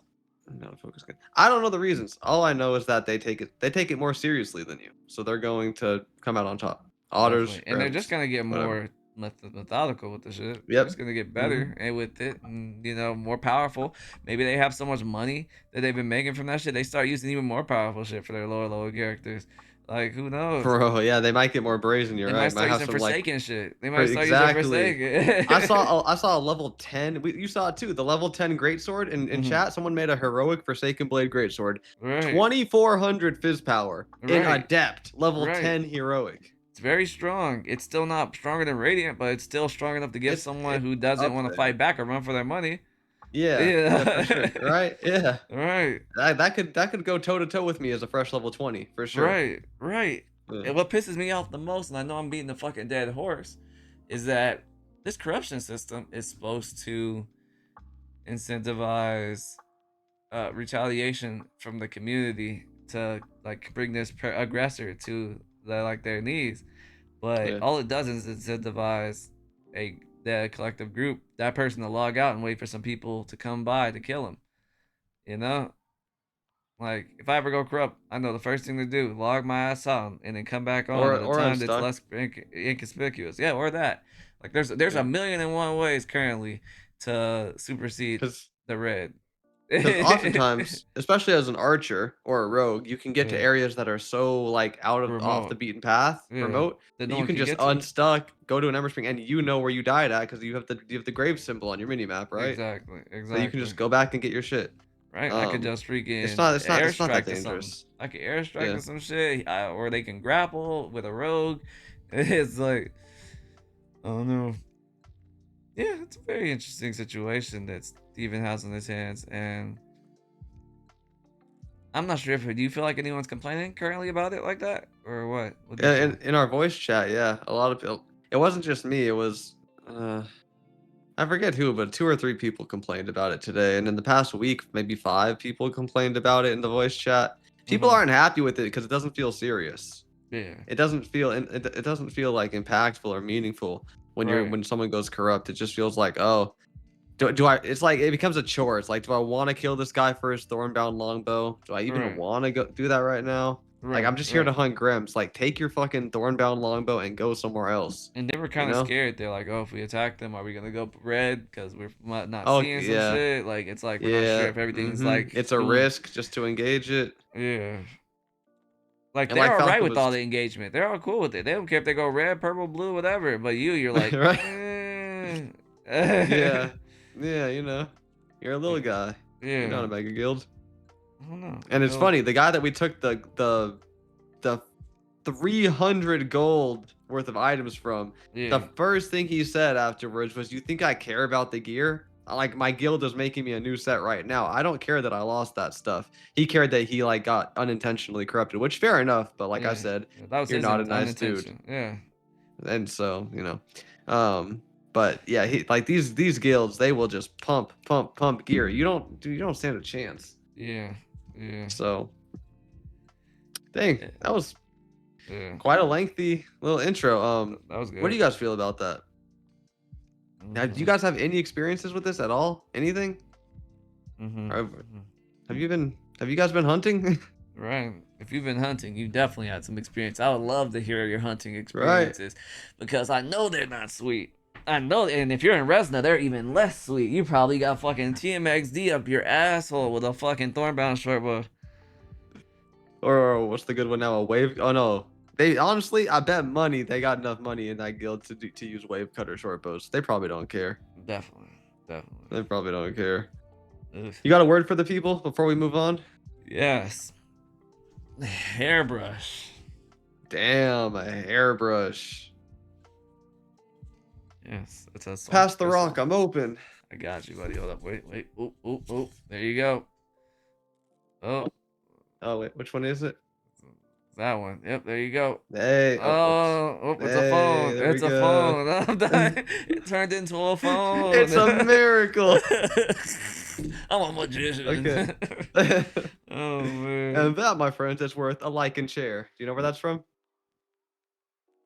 no, focus. I don't know the reasons. All I know is that they take it more seriously than you. So they're going to come out on top. Otters, Definitely. And they're just gonna get more methodical with the shit. They're just gonna get better and with it, and you know, more powerful. Maybe they have so much money that they've been making from that shit. They start using even more powerful shit for their lower characters. Like, who knows? Bro, yeah, they might get more brazen. You're they right. Might start using Forsaken shit. They might start using Forsaken. I saw a level 10. You saw it too. The level 10 greatsword in chat. Someone made a heroic Forsaken Blade greatsword. Right. 2400 fizz power in adept level 10 heroic. It's very strong. It's still not stronger than Radiant, but it's still strong enough to give someone who doesn't want to fight back or run for their money. Yeah, for sure. Right? Yeah. Right. That could go toe to toe with me as a fresh level 20 for sure. Right. Yeah. And what pisses me off the most, and I know I'm beating the fucking dead horse, is that this corruption system is supposed to incentivize retaliation from the community to like bring this aggressor to their knees, but all it does is incentivize the collective group, that person to log out and wait for some people to come by to kill him. You know, like if I ever go corrupt, I know the first thing to do, log my ass out and then come back on at a time that's less inconspicuous. Yeah, or that. Like there's a million and one ways currently to supersede the red. Because oftentimes, especially as an archer or a rogue, you can get to areas that are so like off the beaten path, remote, that you can just unstuck, go to an Ember Spring, and you know where you died at because you have the grave symbol on your mini map, right? Exactly. So you can just go back and get your shit. Right, I could just freaking it's not that dangerous. I could airstrike to some shit, or they can grapple with a rogue. It's like, oh no. Yeah, it's a very interesting situation that Steven has in his hands, and I'm not sure if do you feel like anyone's complaining currently about it like that, or what? Yeah, in our voice chat, yeah, a lot of people. It wasn't just me. It was I forget who, but 2 or 3 people complained about it today, and in the past week, maybe 5 people complained about it in the voice chat. People aren't happy with it because it doesn't feel serious. Yeah, it doesn't feel like impactful or meaningful when when someone goes corrupt. It just feels like, oh, do I? It's like it becomes a chore. It's like, do I want to kill this guy for his Thornbound longbow? Do I even want to go do that right now? Like, I'm just here to hunt Grims. Like, take your fucking Thornbound longbow and go somewhere else. And they were kind of scared. They're like, oh, if we attack them, are we gonna go red because we're not seeing some shit? Like, it's like we're not sure if everything's like. It's a risk just to engage it. Yeah. Like, they're all right with all the engagement. They're all cool with it. They don't care if they go red, purple, blue, whatever. But you're like, yeah, you know, you're a little guy. Yeah. You're not a mega guild. I don't know. And it's funny, the guy that we took the 300 gold worth of items from, the first thing he said afterwards was, "You think I care about the gear? Like, my guild is making me a new set right now. I don't care that I lost that stuff." He cared that he like got unintentionally corrupted, which fair enough, but like I said, you're not a nice dude. Yeah. And so, you know, but yeah, he like these guilds, they will just pump gear. You don't stand a chance. Yeah. So, dang, that was quite a lengthy little intro. That was good. What do you guys feel about that? Now, do you guys have any experiences with this at all? Anything? Have you guys been hunting? Right. If you've been hunting, you definitely had some experience. I would love to hear your hunting experiences because I know they're not sweet. I know, and if you're in Resna, they're even less sweet. You probably got fucking TMXD up your asshole with a fucking Thornbound shortbow. Or what's the good one now? A wave? Oh no, They honestly, I bet money they got enough money in that guild to use wave cutter short bows. They probably don't care. Definitely. They probably don't care. Oof. You got a word for the people before we move on? Yes. Hairbrush. Damn, a hairbrush. Yes, it's a song. Pass the rock. I'm open. I got you, buddy. Hold up. Wait. Oh. There you go. Oh wait, which one is it? That one. Yep, there you go. Hey. It's a phone. It's a phone. I'm dying. It turned into a phone. It's a miracle. I'm a magician. Okay. Oh man. And that, my friends, is worth a like and share. Do you know where that's from?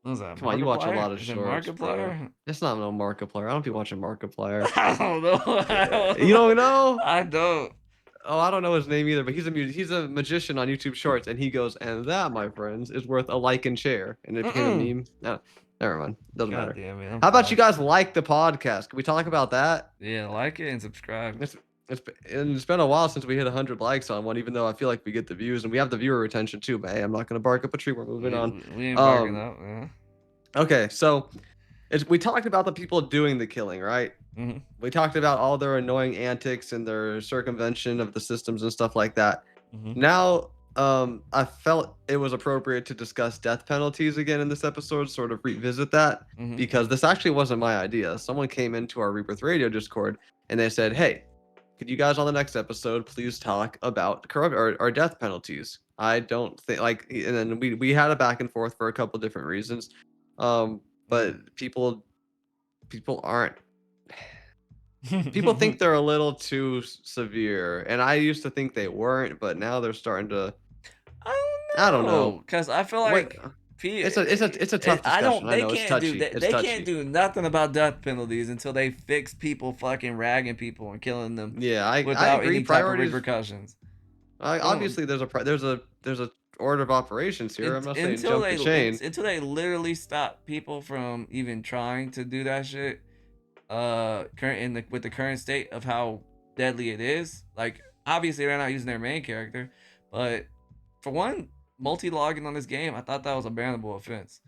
What's that? Come on, you watch a lot of Is it shorts, bro. Markiplier? It's not no Markiplier. I don't be watching Markiplier. I don't know. You don't know? I don't. Oh, I don't know his name either, but he's a magician on YouTube Shorts, and he goes, and that, my friends, is worth a like and share. And it became a meme. No, never mind. Doesn't matter. Damn it, How about you guys like the podcast? Can we talk about that? Yeah, like it and subscribe. It's been a while since we hit 100 likes on one, even though I feel like we get the views and we have the viewer retention too. But hey, I'm not gonna bark up a tree. We're moving on. We ain't barking up. Yeah. Okay, so we talked about the people doing the killing, right? Mm-hmm. We talked about all their annoying antics and their circumvention of the systems and stuff like that. Mm-hmm. Now, I felt it was appropriate to discuss death penalties again in this episode, sort of revisit that, because this actually wasn't my idea. Someone came into our Rebirth Radio Discord and they said, hey, could you guys on the next episode please talk about or death penalties? I don't think and then we had a back and forth for a couple different reasons. But people aren't. People think they're a little too severe, and I used to think they weren't, but now they're starting to. I don't know, because I feel like it's a tough discussion. They know, can't it's touchy. They can't do nothing about death penalties until they fix people fucking ragging people and killing them. Yeah, I without agree. any type of repercussions. Obviously, there's a order of operations here. I'm not saying jump the chain until they literally stop people from even trying to do that shit. With the current state of how deadly it is, like obviously they're not using their main character, but for one, multi-logging on this game, I thought that was a bannable offense.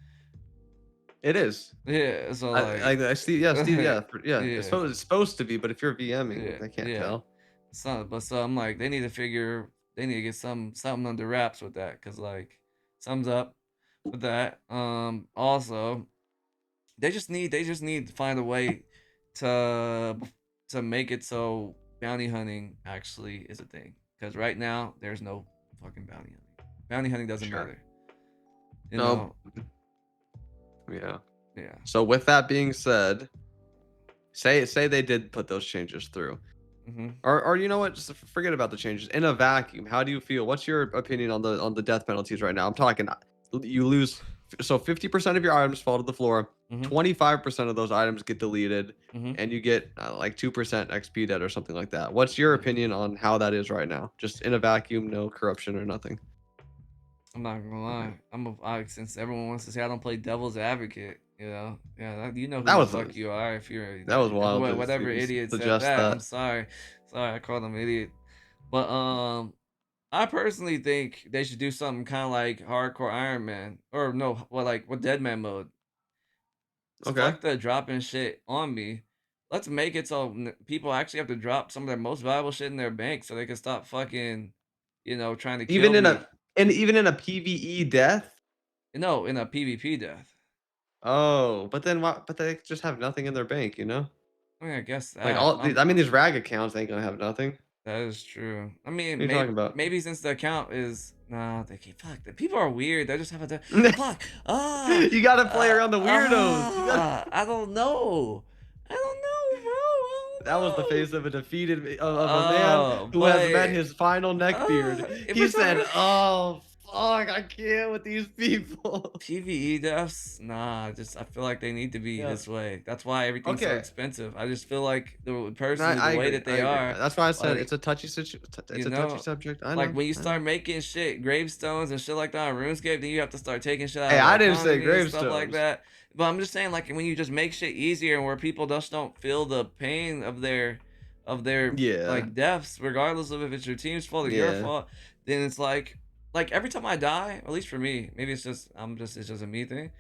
It is. Yeah. So I see. Yeah, Steve. Yeah. It's supposed to be, but if you're VMing, I can't tell. So I'm like, they need to get something under wraps with that, because like, thumbs up with that. Also, they just need to find a way to make it so bounty hunting actually is a thing, because right now there's no fucking bounty hunting. Bounty hunting doesn't matter. You know? Yeah. Yeah. So with that being said, say they did put those changes through. Or you know what? Just forget about the changes. In a vacuum, how do you feel? What's your opinion on the death penalties right now? I'm talking, you lose, so 50% of your items fall to the floor. 25% of those items get deleted, and you get like 2% XP debt or something like that. What's your opinion on how that is right now? Just in a vacuum, no corruption or nothing. I'm not gonna lie. Since everyone wants to say I don't play devil's advocate, you know, you know who the fuck you are if you're. That was wild. Whatever idiot said that. I'm sorry, I called him idiot. But I personally think they should do something kind of like hardcore Iron Man, or no, what Dead Man mode. Okay. Fuck the dropping shit on me. Let's make it so people actually have to drop some of their most valuable shit in their bank so they can stop fucking, trying to kill even in a PvE death. No, in a PvP death. Oh, but then what? But they just have nothing in their bank, you know. I mean, I guess that. Like these rag accounts ain't gonna have nothing. That is true. I mean, what are you talking about? Maybe since the account is fuck. The people are weird. They just have to fuck. You gotta play around the weirdos. I don't know, bro. That was the face of a defeated of a man who has met his final neckbeard. He said, "Oh fuck, I can't with these people." PvE deaths, I feel like they need to be this way. That's why everything's so expensive. I just feel like the way that they are. That's why I said it's a touchy situation. It's a touchy subject. I know. Like when you start making shit, gravestones and shit like that on RuneScape, then you have to start taking shit out. Hey, I didn't say gravestones. Stuff like that. But I'm just saying, like when you just make shit easier and where people just don't feel the pain of their like deaths, regardless of if it's your team's fault or your fault, then it's like like every time I die, at least for me, maybe it's just a me thing,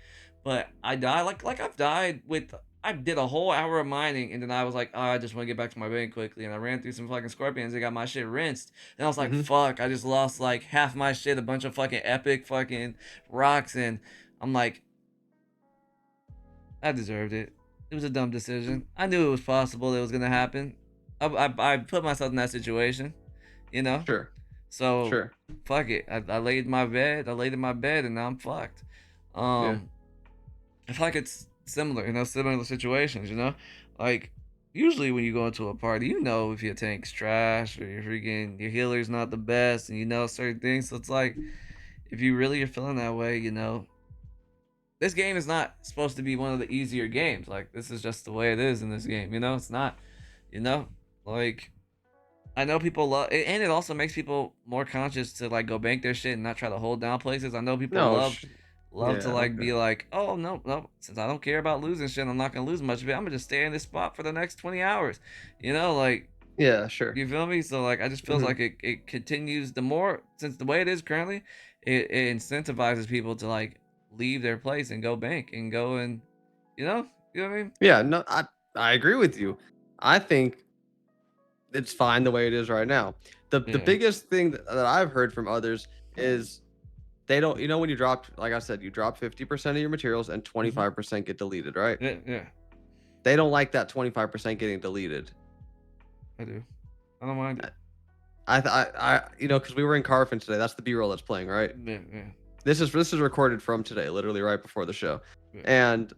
but I die like I've died with I did a whole hour of mining and then I was like, oh, I just want to get back to my vein quickly, and I ran through some fucking scorpions and got my shit rinsed, and I was like, Hmm. fuck, I just lost like half my shit, a bunch of fucking epic fucking rocks, and I'm like, I deserved it. It was a dumb decision. I knew it was possible it was gonna happen. I put myself in that situation, you know. Sure. So Sure. fuck it. I laid in my bed. I laid in my bed, and now I'm fucked. Yeah. Um, I feel like it's similar, similar situations. Like usually when you go into a party, if your tank's trash or your healer's not the best, and certain things. So it's like if you really are feeling that way, this game is not supposed to be one of the easier games. Like this is just the way it is in this game. It's not. You know, like I know people love, and it also makes people more conscious to like go bank their shit and not try to hold down places. I know people No. love to Yeah. like Okay. be like, oh no, no, since I don't care about losing shit, I'm not gonna lose much of it. I'm gonna just stay in this spot for the next 20 hours. Like Yeah. Sure. you feel me? So like I just feels Hmm. like it continues the more since the way it is currently, it incentivizes people to like leave their place and go bank and go and you know what I mean? Yeah. No. I agree with you. I think it's fine the way it is right now. The Yeah. biggest thing that I've heard from others is they don't. When you drop, like I said, you drop 50% of your materials and Hmm. 25% get deleted, right? Yeah, yeah, They don't like that 25% getting deleted. I do. I don't mind it. Because we were in Carfin today. That's the B-roll that's playing, right? Yeah, yeah, This is recorded from today, literally right before the show. yeah. And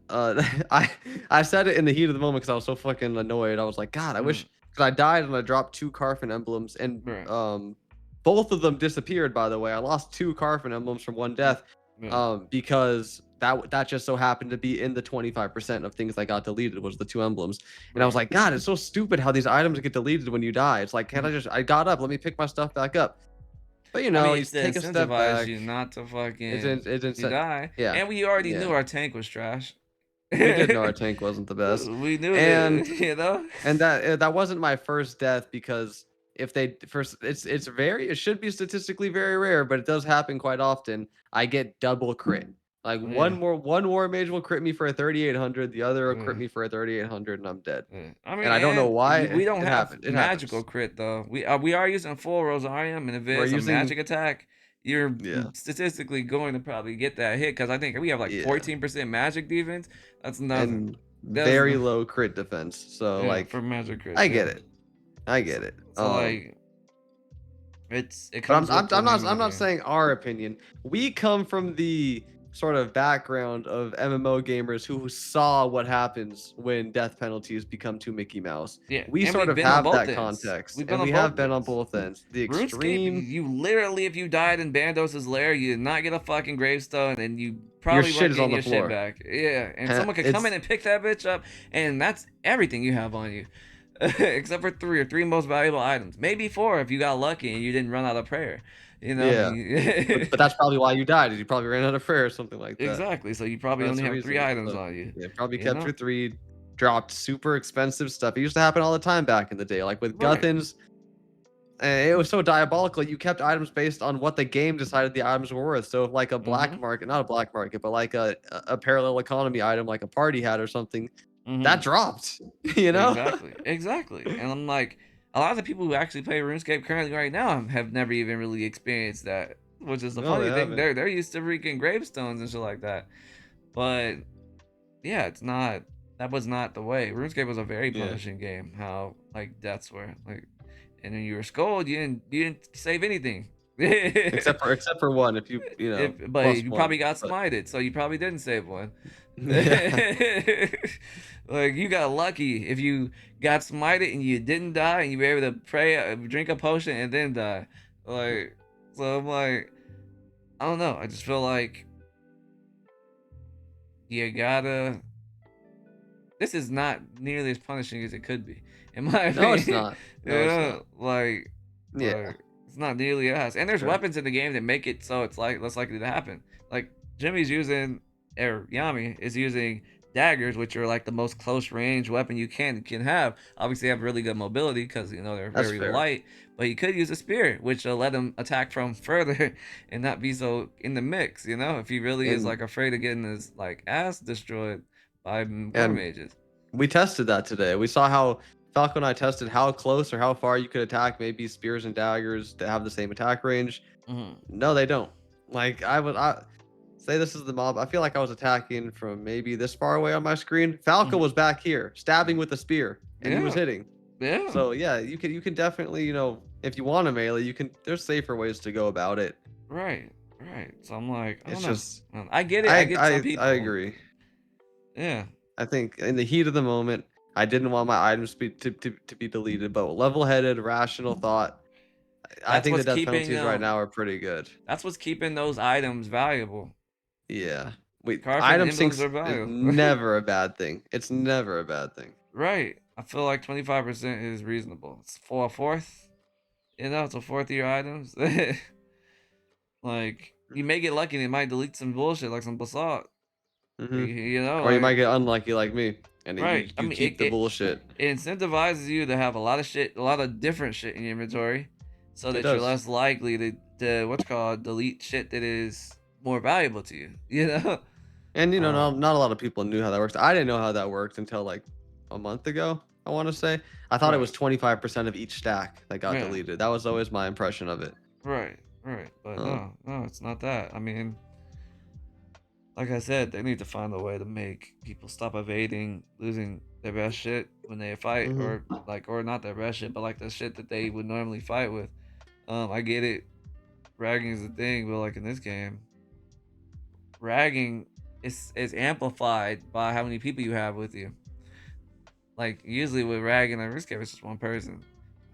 I said it in the heat of the moment because I was so fucking annoyed. I was like, God, I wish, because I died and I dropped 2 Carfin emblems, and Right. both of them disappeared. By the way, I lost 2 Carfin emblems from one Mm, death, yeah. because that just so happened to be in the 25% of things that got deleted was the 2 emblems. And I was Right. like, God, it's so stupid how these items get deleted when you die. It's like, can't Mhm. I got up, let me pick my stuff back up. But I mean, you it's to take a step incentivize back. you not to It's fucking in, it's in to set. die. Yeah, And we already yeah. knew our tank was trash. We did know our tank wasn't the best, We knew and that, you know? that wasn't my first death, because if they first, it should be statistically very rare, but it does happen quite often. I get double crit. Like Yeah. one war mage will crit me for a 3800, the other will crit Yeah. me for a 3800, and I'm dead. Yeah. I mean, And I don't know and why. we don't It have happened. It magical happens. crit though. We are using full Rosarium, and if We're it's a using, magic attack, you're yeah, statistically going to probably get that hit because I think we have like yeah, 14% magic defense. That's nothing. and That's very low crit defense. So yeah, like, for magic crits, I yeah. get it. I So, get it. so like it But comes with the name of the I'm not game. saying our opinion. We come from the sort of background of MMO gamers who saw what happens when death penalties become too Mickey Mouse. Yeah, We and sort we've of been on have both that ends. context, We've been and on we have both been on ends. both ends. The RuneScape, extreme, you literally, if you died in Bandos's lair, you did not get a fucking gravestone, and you your probably shit weren't is on getting the your shit floor. back. Yeah, and someone could come in It's and pick that bitch up, and that's everything you have on you, except for three most valuable items, maybe four if you got lucky and you didn't run out of prayer. You know, Yeah, but that's probably why you died. Is you probably ran out of prayer or something like that. exactly. So you probably That's only the have three reason. items So on you. yeah, probably You kept know, your three, dropped super expensive stuff. It used to happen all the time back in the day, like with right? Guthins. It was so diabolical. You kept items based on what the game decided the items were worth. So if like a black Mm-hmm. market, not a black market, but like a parallel economy item, like a party hat or something, that Mm-hmm. dropped. You know? Exactly, exactly. And I'm like, a lot of the people who actually play RuneScape currently right now have never even really experienced that, which is the No, they funny thing. haven't. They're used to freaking gravestones and shit like that. But yeah, it's not. That was not the way. RuneScape was a very Yeah. punishing game. How like deaths were like, and then you were scolded. You didn't save anything. Except for one, if But plus you one. probably got But smited, so you probably didn't save one. yeah. Like you got lucky if you got smited and you didn't die and you were able to pray, drink a potion and then die. Like, so I'm like, I don't know. I just feel like you gotta. This is not nearly as punishing as it could be, in my No, it's opinion. not. No, it's not. Yeah. Like it's not nearly as. And there's Sure. weapons in the game that make it so it's like less likely to happen. Like Jimmy's using, or Yami is using daggers, which are like the most close range weapon you can have. Obviously, they have really good mobility because they're That's very fair. light. But you could use a spear, which will let him attack from further and not be so in the mix. If he really is And like afraid of getting his like ass destroyed by war and mages. we tested that today. We saw how Falco and I tested how close or how far you could attack maybe spears and daggers to have the same attack range. Mm-hmm. No, they don't. Like I say this is the mob. I feel like I was attacking from maybe this far away on my screen. Falco was back here, stabbing with a spear, and he was hitting. Yeah. So yeah, you can definitely, if you want to melee, there's safer ways to go about it. Right. So I'm like, I don't know. Just I get it. I get some people. I agree. Yeah. I think in the heat of the moment, I didn't want my items to be deleted, but level-headed, rational thought. I think the death penalties right now are pretty good. That's what's keeping those items valuable. Yeah. Wait, Card item emblems sinks are is valuable. never a bad thing. It's never a bad thing. Right. I feel like 25% is reasonable. It's for a fourth. It's a fourth of your items. Like, you may get lucky and it might delete some bullshit like some basalt. Or like, you might get unlucky like me, and right. you keep the bullshit. It incentivizes you to have a lot of different shit in your inventory, so that you're less likely to delete shit that is more valuable to you. And not a lot of people knew how that works. I didn't know how that worked until like a month ago, I want to say. I thought it was 25% of each stack that got deleted. That was always my impression of it. Right. But no, it's not that. I mean, like I said, they need to find a way to make people stop evading losing their best shit when they fight, or not their best shit, but like the shit that they would normally fight with. I get it. Ragging is the thing, but like in this game, ragging is amplified by how many people you have with you. Like usually with ragging, like this game, it's just one person.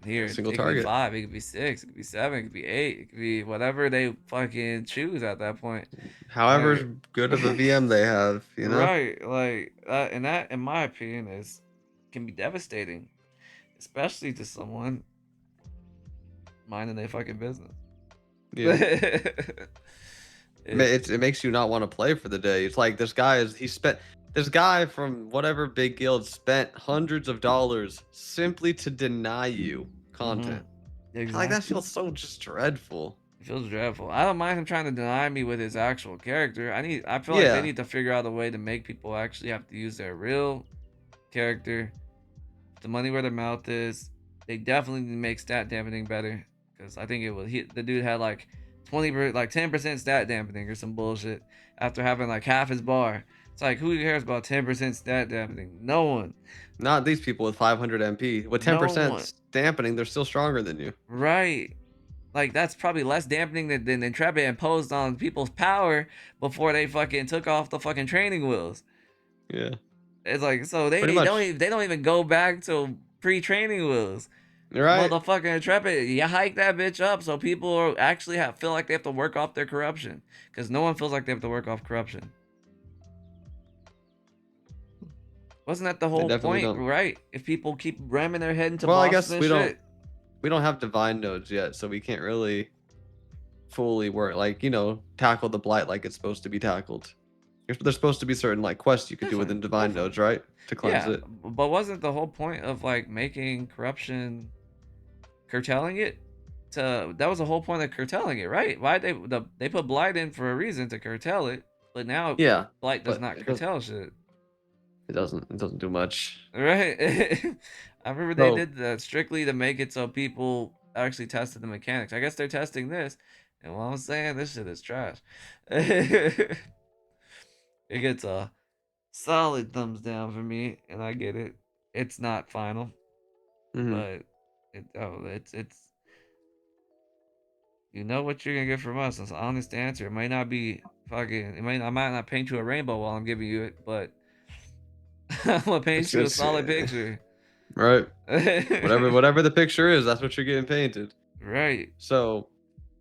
Here, single it target. Could be 5, it could be 6, it could be 7, it could be 8, it could be whatever they fucking choose at that point. However good of a VM they have, Right, like and that, in my opinion, can be devastating, especially to someone minding their fucking business. Yeah. It makes you not want to play for the day. It's like this guy from whatever big guild spent hundreds of dollars simply to deny you content. Exactly. Like that feels so just dreadful. It feels dreadful. I don't mind him trying to deny me with his actual character. I feel like they need to figure out a way to make people actually have to use their real character. The money where their mouth is. They definitely need to make stat dampening better, because I think the dude had like 10% stat dampening or some bullshit after having like half his bar. It's like, who cares about 10% stat dampening? No one. Not these people with 500 MP. With 10% dampening, they're still stronger than you. Right. Like, that's probably less dampening than Intrepid imposed on people's power before they fucking took off the fucking training wheels. Yeah. It's like, so they don't even go back to pre-training wheels. Right. Motherfucking Intrepid, you hike that bitch up so people actually feel like they have to work off their corruption. Because no one feels like they have to work off corruption. Wasn't that the whole point, right? If people keep ramming their head into bosses, I guess we don't have divine nodes yet, so we can't really fully work, tackle the blight like it's supposed to be tackled. There's supposed to be certain quests you could do within divine nodes, right, to cleanse it. But wasn't the whole point of making corruption, curtailing it? That was the whole point of curtailing it, right? Why they put blight in for a reason, to curtail it, but now blight does not curtail shit. It doesn't do much. Right. I remember they did that strictly to make it so people actually tested the mechanics. I guess they're testing this, and while I'm saying this shit is trash, it gets a solid thumbs down for me, and I get it. It's not final, but it's you know what you're gonna get from us. It's an honest answer. It might not be fucking. I might not paint you a rainbow while I'm giving you it, but I'm gonna paint you a solid picture. Right. whatever the picture is, that's what you're getting painted. Right. So,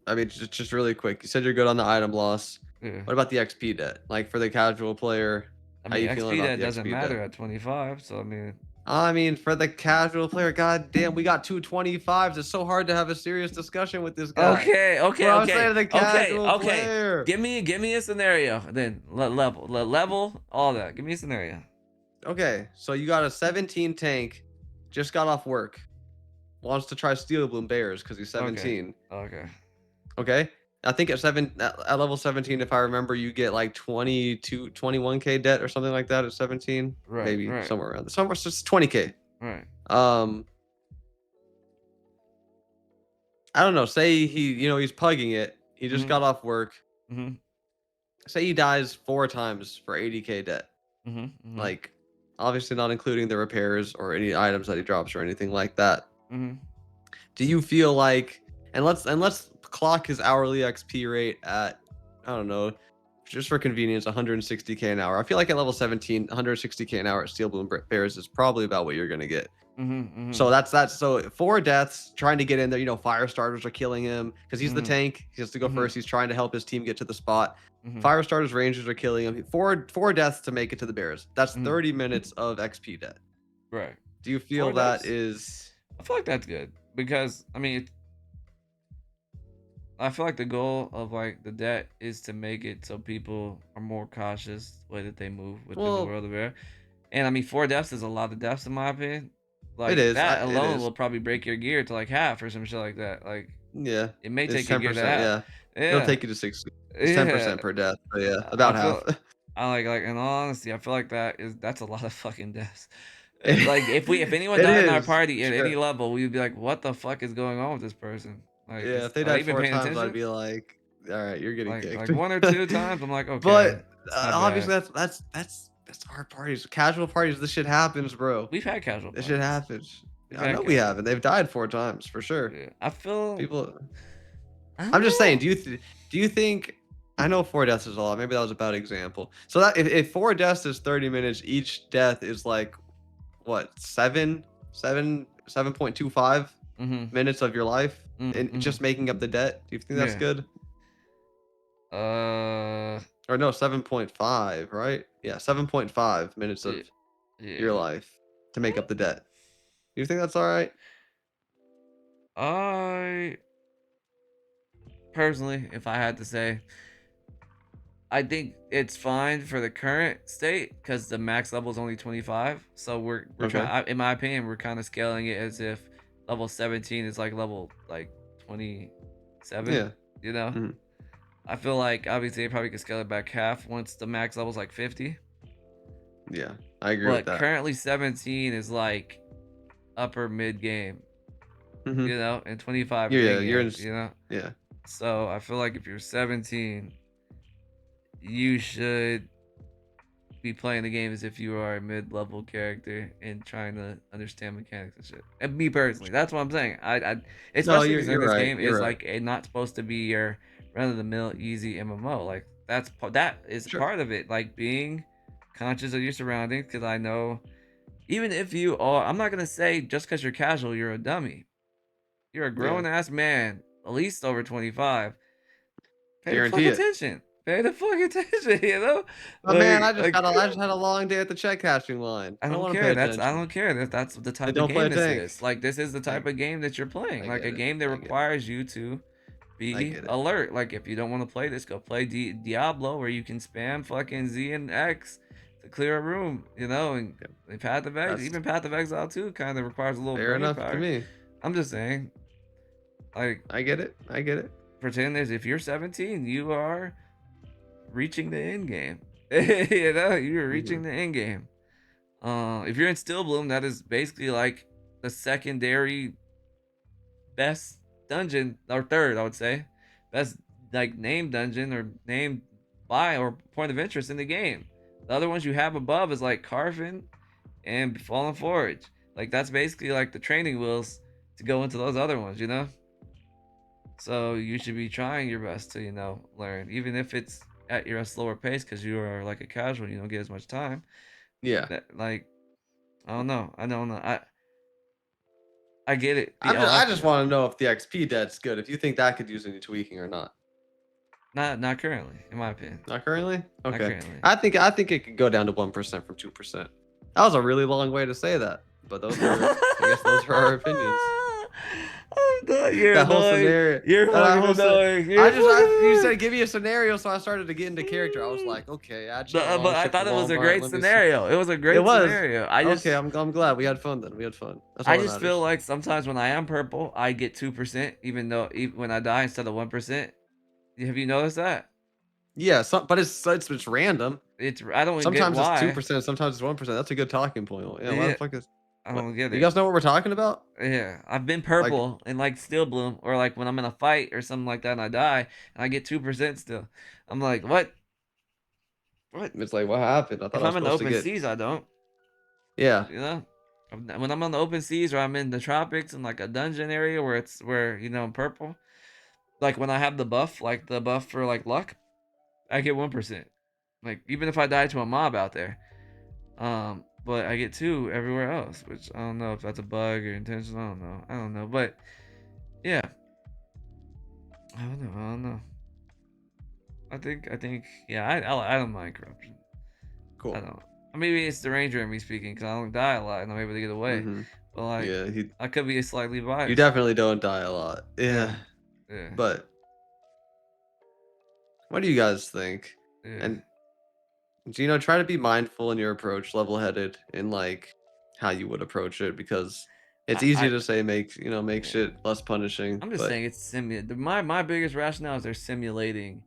I mean, just really quick. You said you're good on the item loss. Yeah. What about the XP debt? Like for the casual player, I mean, XP debt doesn't matter at 25. So I mean, I mean, for the casual player, god damn, we got 225s. It's so hard to have a serious discussion with this guy. Okay, But okay, I'm okay, saying the okay, casual okay. player. Give me a scenario. Then level, all that. Give me a scenario. Okay, so you got a 17 tank, just got off work, wants to try Steel Bloom Bears because he's 17. Okay. Okay. I think at level 17, if I remember, you get like 21k debt or something like that at 17. Right. Maybe Right. somewhere around somewhere just 20k. Right. I don't know. Say he's pugging it. He just Mhm. got off work. Mhm. Say he dies 4 times for 80k debt. Mhm. Mhm. Like, obviously not including the repairs or any items that he drops or anything like that. Mhm. Do you feel like, and let's clock his hourly XP rate at, I don't know, just for convenience, 160k an hour. I feel like at level 17, 160k an hour at Steel Bloom Bears is probably about what you're gonna get. Mhm. Mhm. So that's so 4 deaths, trying to get in there. Fire starters are killing him because he's the Mhm. tank. He has to go Mhm. first. He's trying to help his team get to the spot. Mhm. Fire starters, rangers are killing him. Four deaths to make it to the Bears. That's Mhm. 30 minutes of XP debt. Right. Do you feel 4 that deaths? is? I feel like that's good because I mean, I feel like the goal of like the debt is to make it so people are more cautious the way that they move within the Well, world of air. And I mean, 4 deaths is a lot of deaths in my opinion. it Like is. that It alone is. will probably break your gear to like half or some shit like that. Like Yeah. it may It's take your gear to 10%. half. Yeah. It'll Yeah, take you to 60. It's yeah. 10% per death. But yeah, I about feel half. I like in all honesty, I feel like that's a lot of fucking deaths. it Like if anyone died in our is. party at any Sure. level, we'd be like, what the fuck is going on with this person? Like, Yeah. If they are they died even 4 paying times, I'd attention? be like, all right, you're getting kicked. Like 1 or 2 times, I'm like, okay, But it's not obviously, bad. that's our parties, casual parties. This shit happens, bro. We've had casual This shit parties. happens. We've I know had we casual haven't. They've parties. died 4 times for sure. Yeah. I feel People. I don't I'm just saying. know. Do you think? I know 4 deaths is a lot. Maybe that was a bad example. So that if 4 deaths is 30 minutes, each death is like what 7.25 Mm-hmm. minutes of your life, and Mm-hmm. just making up the debt. Do you think that's Yeah. good? Uh Or no, 7.5, right? Yeah, 7.5 minutes yeah. of your Yeah. life to make up the debt. Do you think that's all right? I personally, if I had to say, I think it's fine for the current state because the max level is only 25. So we're Okay. trying, in my opinion, we're kind of scaling it as if level 17 is like level like 27. Yeah. You know, Mhm. I feel like obviously they probably could scale it back half once the max level's like 50. Yeah, I agree with But that. currently 17 is like upper mid game, Hmm. you know, and 25 is Yeah, in you're in. game, you know. Yeah, So I feel like if you're 17, you should be playing the game as if you are a mid-level character and trying to understand mechanics and shit. And me personally, that's what I'm saying. I no, especially because you're this right. game You're is right. like not supposed to be your run-of-the-mill easy MMO. Like that is Sure. part of it. Like being conscious of your surroundings. Because I know even if you are, I'm not gonna say just because you're casual, you're a dummy. You're a Yeah, grown-ass man, at least over 25. Pay the fuck guarantee it. attention. Pay the fuck attention, you know? But man, I just Come had a long day at the check cashing line. I I don't don't want to pay care. I attention. don't care. That's the They type of don't play game a this tank. is. Like this is the I type of game that you're playing. I Like get a it. game that I get it. requires you to I be get it. alert. Like if you don't want to play this, go play Diablo where you can spam fucking Z and X to clear a room, you know, Yeah, and Path of Exile, that's even Path of Exile too kind of requires a little fair brain enough to power. me. I'm just saying, like I get it. I get it. pretend as if you're 17, you are reaching the end game. You know, you're Hmm. reaching the end game. If you're in Still Bloom, that is basically like the secondary best dungeon, or third, I would say, best like name dungeon or name buy or point of interest in the game. The other ones you have above is like Carvin and Fallen Forge. Like that's basically like the training wheels to go into those other ones, you know. So you should be trying your best to, you know, learn, even if it's at your slower pace because you are like a casual, you don't get as much time. Yeah. Like I don't know, I don't know, I get it. I just want to know if the XP debt's good. If you think that could use any tweaking or not. Not currently, in my opinion. Not currently? Not Okay. currently. I think it could go down to 1% from 2%. That was a really long way to say that. But I guess those are our opinions. You're That whole annoying. scenario. You're fucking annoying. You're You said give me a scenario, so I started to get into character. I was like, okay, add channel But I ownership to thought it was a Walmart. great Let me see. scenario. It was a It great was. scenario. Okay, I'm glad we had fun then. We had fun. That's all I that just feel matters. like sometimes when I am purple, I get 2%, even when I die instead of 1%. Have you noticed that? Yeah, but it's random. I don't get Sometimes it's why. 2%, sometimes it's 1%. That's a good talking point. Yeah, why the Yeah, fuck is I what? don't get You it. guys know what we're talking about? Yeah, I've been Like, purple and like steel bloom, or like when I'm in a fight or something like that and I die and I get 2% still. I'm like, what? What? it's like what happened? I thought If I was I'm in the supposed to open get. seas, I don't. Yeah. You know, when I'm on the open seas or I'm in the tropics in like a dungeon area where I'm purple. Like when I have like the buff for like luck, I get 1%. Like even if I die to a mob out there, but I get 2 everywhere else, which I don't know if that's a bug or intentional. I don't know, but yeah, I don't know. I think, yeah, I don't mind corruption. I Cool. don't. Maybe it's the ranger in me speaking because I don't die a lot and I'm able to get away. Mm-hmm. But like, Yeah, I could be slightly you biased. definitely don't die a lot. Yeah. Yeah, yeah, But what do you guys think? yeah. And try to be mindful in your approach, level-headed in like how you would approach it, because it's easy I to say make yeah. shit less punishing. I'm just But saying it's my biggest rationale is they're simulating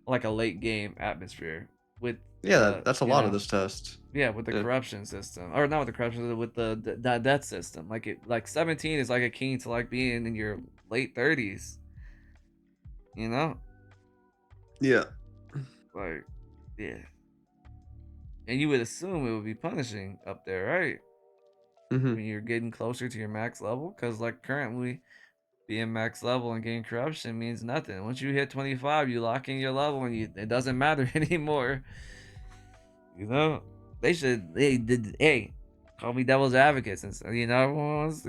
like a late game atmosphere with yeah, the that's a lot of this test. yeah, with the Yeah. corruption system, or not with the corruption, with the death system. Like 17 is like a key to like being in your late 30s. You know, Yeah. like yeah, and you would assume it would be punishing up there, right? Mm-hmm. When you're getting closer to your max level, because like currently being max level and getting corruption means nothing. Once you hit 25, you lock in your level and it doesn't matter anymore. You know, they did. Hey, call me devil's advocate, since everyone wants,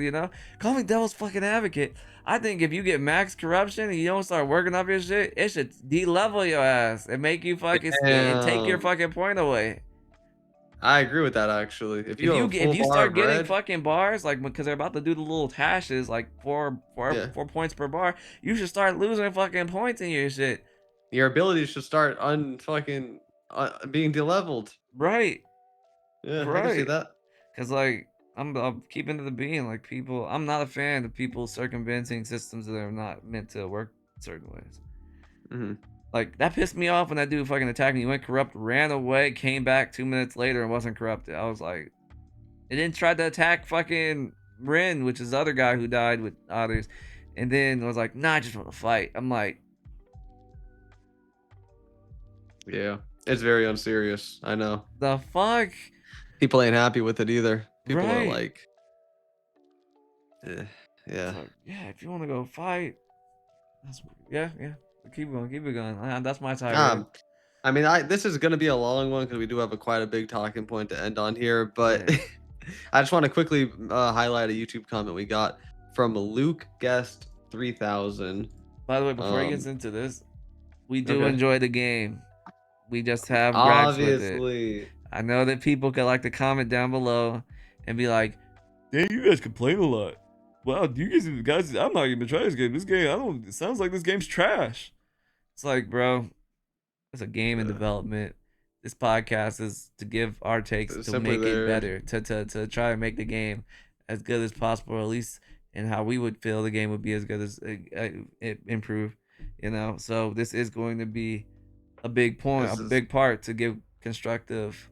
call me devil's fucking advocate. I think if you get max corruption and you don't start working up your shit, it should de-level your ass and make you fucking and take your Damn. fucking point away. I agree with that actually. If you have a If full you bar start of getting red, fucking bars, like because they're about to do the little tashes, like yeah, 4 points per bar, you should start losing fucking points in your shit. your abilities should start unfucking being deleveled. Right, Yeah, I can see right. that. Cause like I'm keeping to the being like people. I'm not a fan of people circumventing systems that are not meant to work certain ways. Mm-hmm. Like that pissed me off when that dude fucking attacked me. He went corrupt, ran away, came back 2 minutes later and wasn't corrupted. I was like, and then tried to attack fucking Rin, which is the other guy who died with others, and then was like, nah, I just want to fight. I'm like, Yeah, it's very unserious. I know. the fuck? People ain't happy with it either. People are Right. like, yeah. Like, yeah, if you want to go fight, that's yeah. Keep it going. That's my tirade. I mean, this is gonna be a long one because we do have quite a big talking point to end on here. But Yeah. I just want to quickly highlight a YouTube comment we got from Luke Guest 3000. By the way, before he gets into this, we do Okay. enjoy the game. We just have gripes with it. Obviously. I know that people could like to comment down below and be like, "Dang, you guys complain a lot. Wow, you guys, I'm not even trying this game. This game, it sounds like this game's trash." It's like, bro, it's a game in development. This podcast is to give our takes It's to simply make it better, to try and make the game as good as possible, or at least in how we would feel the game would be as good as it improve. So this is going to be a big big part to give constructive,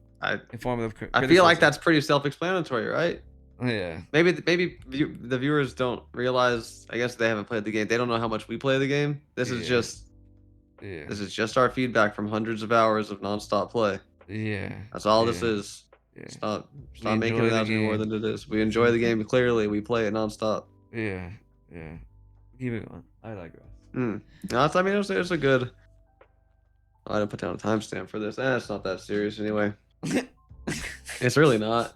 informative criticism. I feel like that's pretty self-explanatory, right? Yeah. Maybe the viewers don't realize. I guess they haven't played the game. They don't know how much we play the game. This is just our feedback from hundreds of hours of nonstop play. Yeah. That's all this is. Yeah. Stop making it out to be more than it is. We enjoy the game. Clearly, we play it nonstop. Yeah. Keep it going. I like grass. No, I mean, it was a good. I didn't put down a timestamp for this. It's not that serious anyway. It's really not.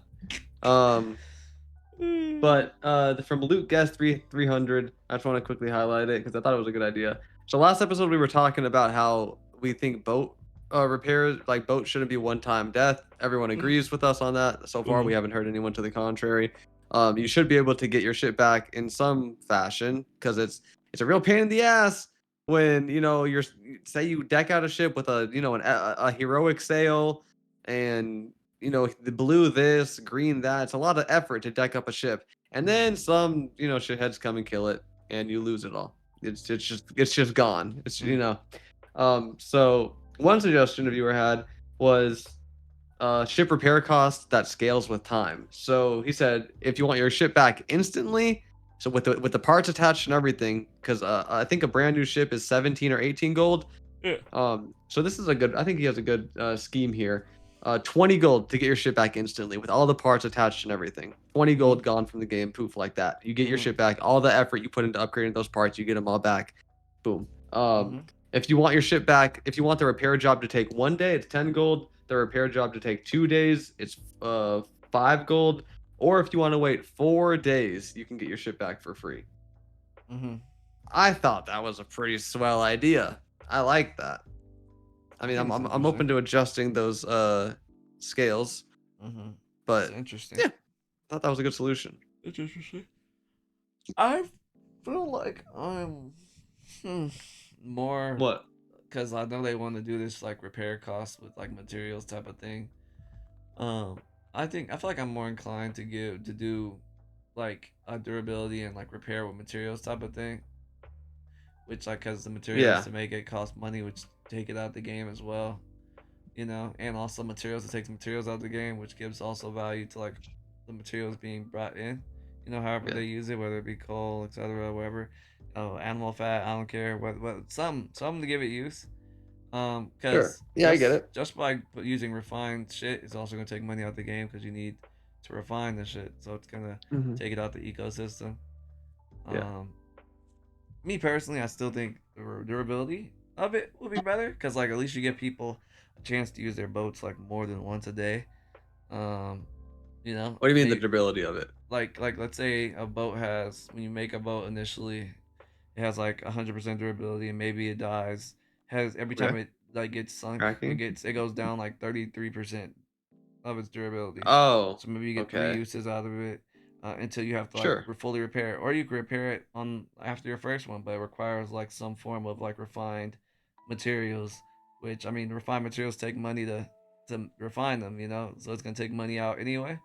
But from Luke Guest 300, I just want to quickly highlight it because I thought it was a good idea. So last episode we were talking about how we think boat repairs, like boats shouldn't be one-time death. Everyone agrees with us on that. So far, we haven't heard anyone to the contrary. You should be able to get your ship back in some fashion, because it's a real pain in the ass when you're say you deck out a ship with a heroic sail, and the blue this, green that. It's a lot of effort to deck up a ship, and then some shitheads come and kill it, and you lose it all. It's just gone. So one suggestion a viewer had was ship repair cost that scales with time. So he said, if you want your ship back instantly, so with the parts attached and everything, because I think a brand new ship is 17 or 18 gold. Yeah. So this is I think he has a good scheme here. 20 gold to get your ship back instantly with all the parts attached and everything. 20 gold gone from the game, poof, like that. You get your ship back. All the effort you put into upgrading those parts, you get them all back. Boom. If you want your ship back, if you want the repair job to take 1 day, it's 10 gold. The repair job to take 2 days, it's 5 gold. Or if you want to wait 4 days, you can get your ship back for free. I thought that was a pretty swell idea. I like that. I mean, I'm open to adjusting those scales. But That's interesting. Yeah, I thought that was a good solution. It's interesting. I feel like I'm more What? because I know they want to do this like repair costs with like materials type of thing. I feel like I'm more inclined to do like a durability and like repair with materials type of thing, which like because the materials to make it cost money, which take it out of the game as well, and also materials, it takes materials out of the game, which gives also value to like the materials being brought in, however they use it, whether it be coal, etc., whatever, animal fat, I don't care, what some to give it use. Because I get it. Just by using refined shit, it's also gonna take money out of the game because you need to refine the shit, so it's gonna take it out the ecosystem. Me personally, I still think the durability of it will be better because like at least you give people a chance to use their boats like more than once a day. What do you mean the durability of it? Like let's say a boat has, when you make a boat initially, it has like 100% durability, and maybe it dies. Has every time it like gets sunk, it goes down like 33% of its durability. Oh, so maybe you get 3 uses out of it until you have to like fully repair it, or you can repair it on after your first one, but it requires like some form of like refined materials. Which I mean, refined materials take money to refine them, so it's gonna take money out anyway.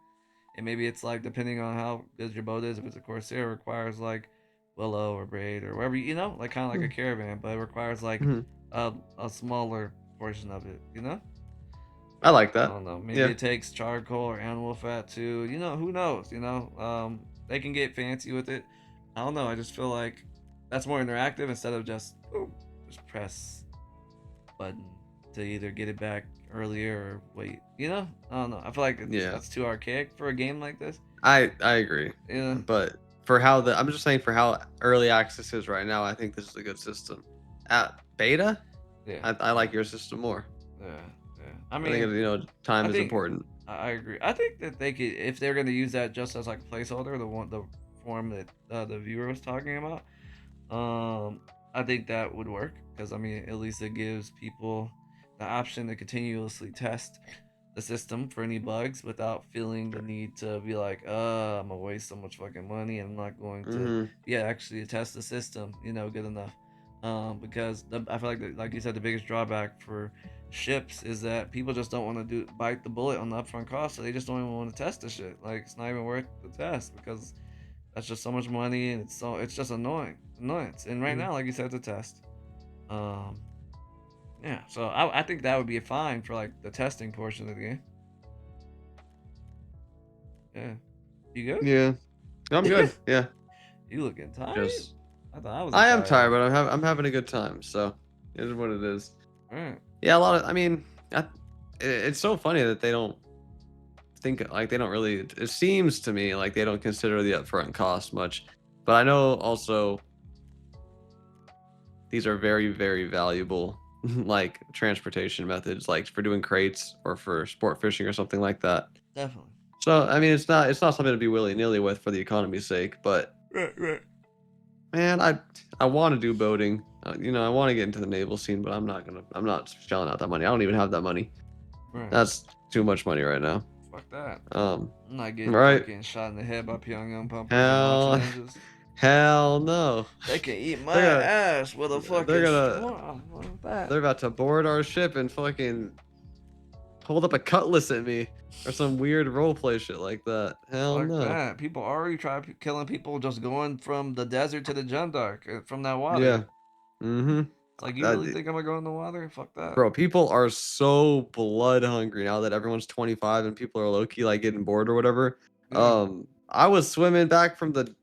And maybe it's like depending on how good your boat is, if it's a Corsair, it requires like willow or braid or whatever, like kind of like a caravan, but it requires like a smaller portion of it, I like that. I don't know, maybe it takes charcoal or animal fat too, who knows, they can get fancy with it. I don't know, I just feel like that's more interactive instead of just press button to either get it back earlier or wait, I don't know, I feel like that's too archaic for a game like this. I agree, but for how I'm just saying, for how early access is right now, I think this is a good system. At beta, I like your system more. I mean, I think, time is important. I agree. I think that they could, if they're going to use that just as like a placeholder, the form that the viewer was talking about, I think that would work, because I mean, at least it gives people the option to continuously test the system for any bugs without feeling the need to be like, I'm gonna waste so much fucking money and I'm not going to actually test the system, good enough. Because I feel like you said, the biggest drawback for ships is that people just don't want to bite the bullet on the upfront cost, so they just don't even want to test the shit. Like, it's not even worth the test because that's just so much money, and it's just annoyance. And right now, like you said, it's a test. Yeah, so I think that would be fine for like the testing portion of the game. Yeah, you good? Yeah, I'm good. Yeah, you looking tired? I am tired, but I'm having a good time. So it is what it is. Yeah, a lot of. I mean, it's so funny that they don't think, like, they don't really. It seems to me like they don't consider the upfront cost much, but I know also these are very, very valuable like transportation methods, like for doing crates or for sport fishing or something like that. Man, I want to do boating. I want to get into the naval scene, but I'm not shelling out that money. I don't even have that money. Right. That's too much money right now. Fuck that. Um, I'm not getting right? fucking shot in the head by Pyongyang pumpers and launch Hell, ninjas. hell no. They can eat my They're gonna, ass with a they're fucking gonna, straw. Like that. they're about to board our ship and fucking hold up a cutlass at me or some weird roleplay shit like that. Hell Like no. that. People already try killing people just going from the desert to the Jundark from that Yeah. water. Mm-hmm. It's like, you really think I'm gonna go in the water? Fuck that. Bro, people are so blood hungry now that everyone's 25 and people are low key like getting bored or whatever. Yeah. I was swimming back from the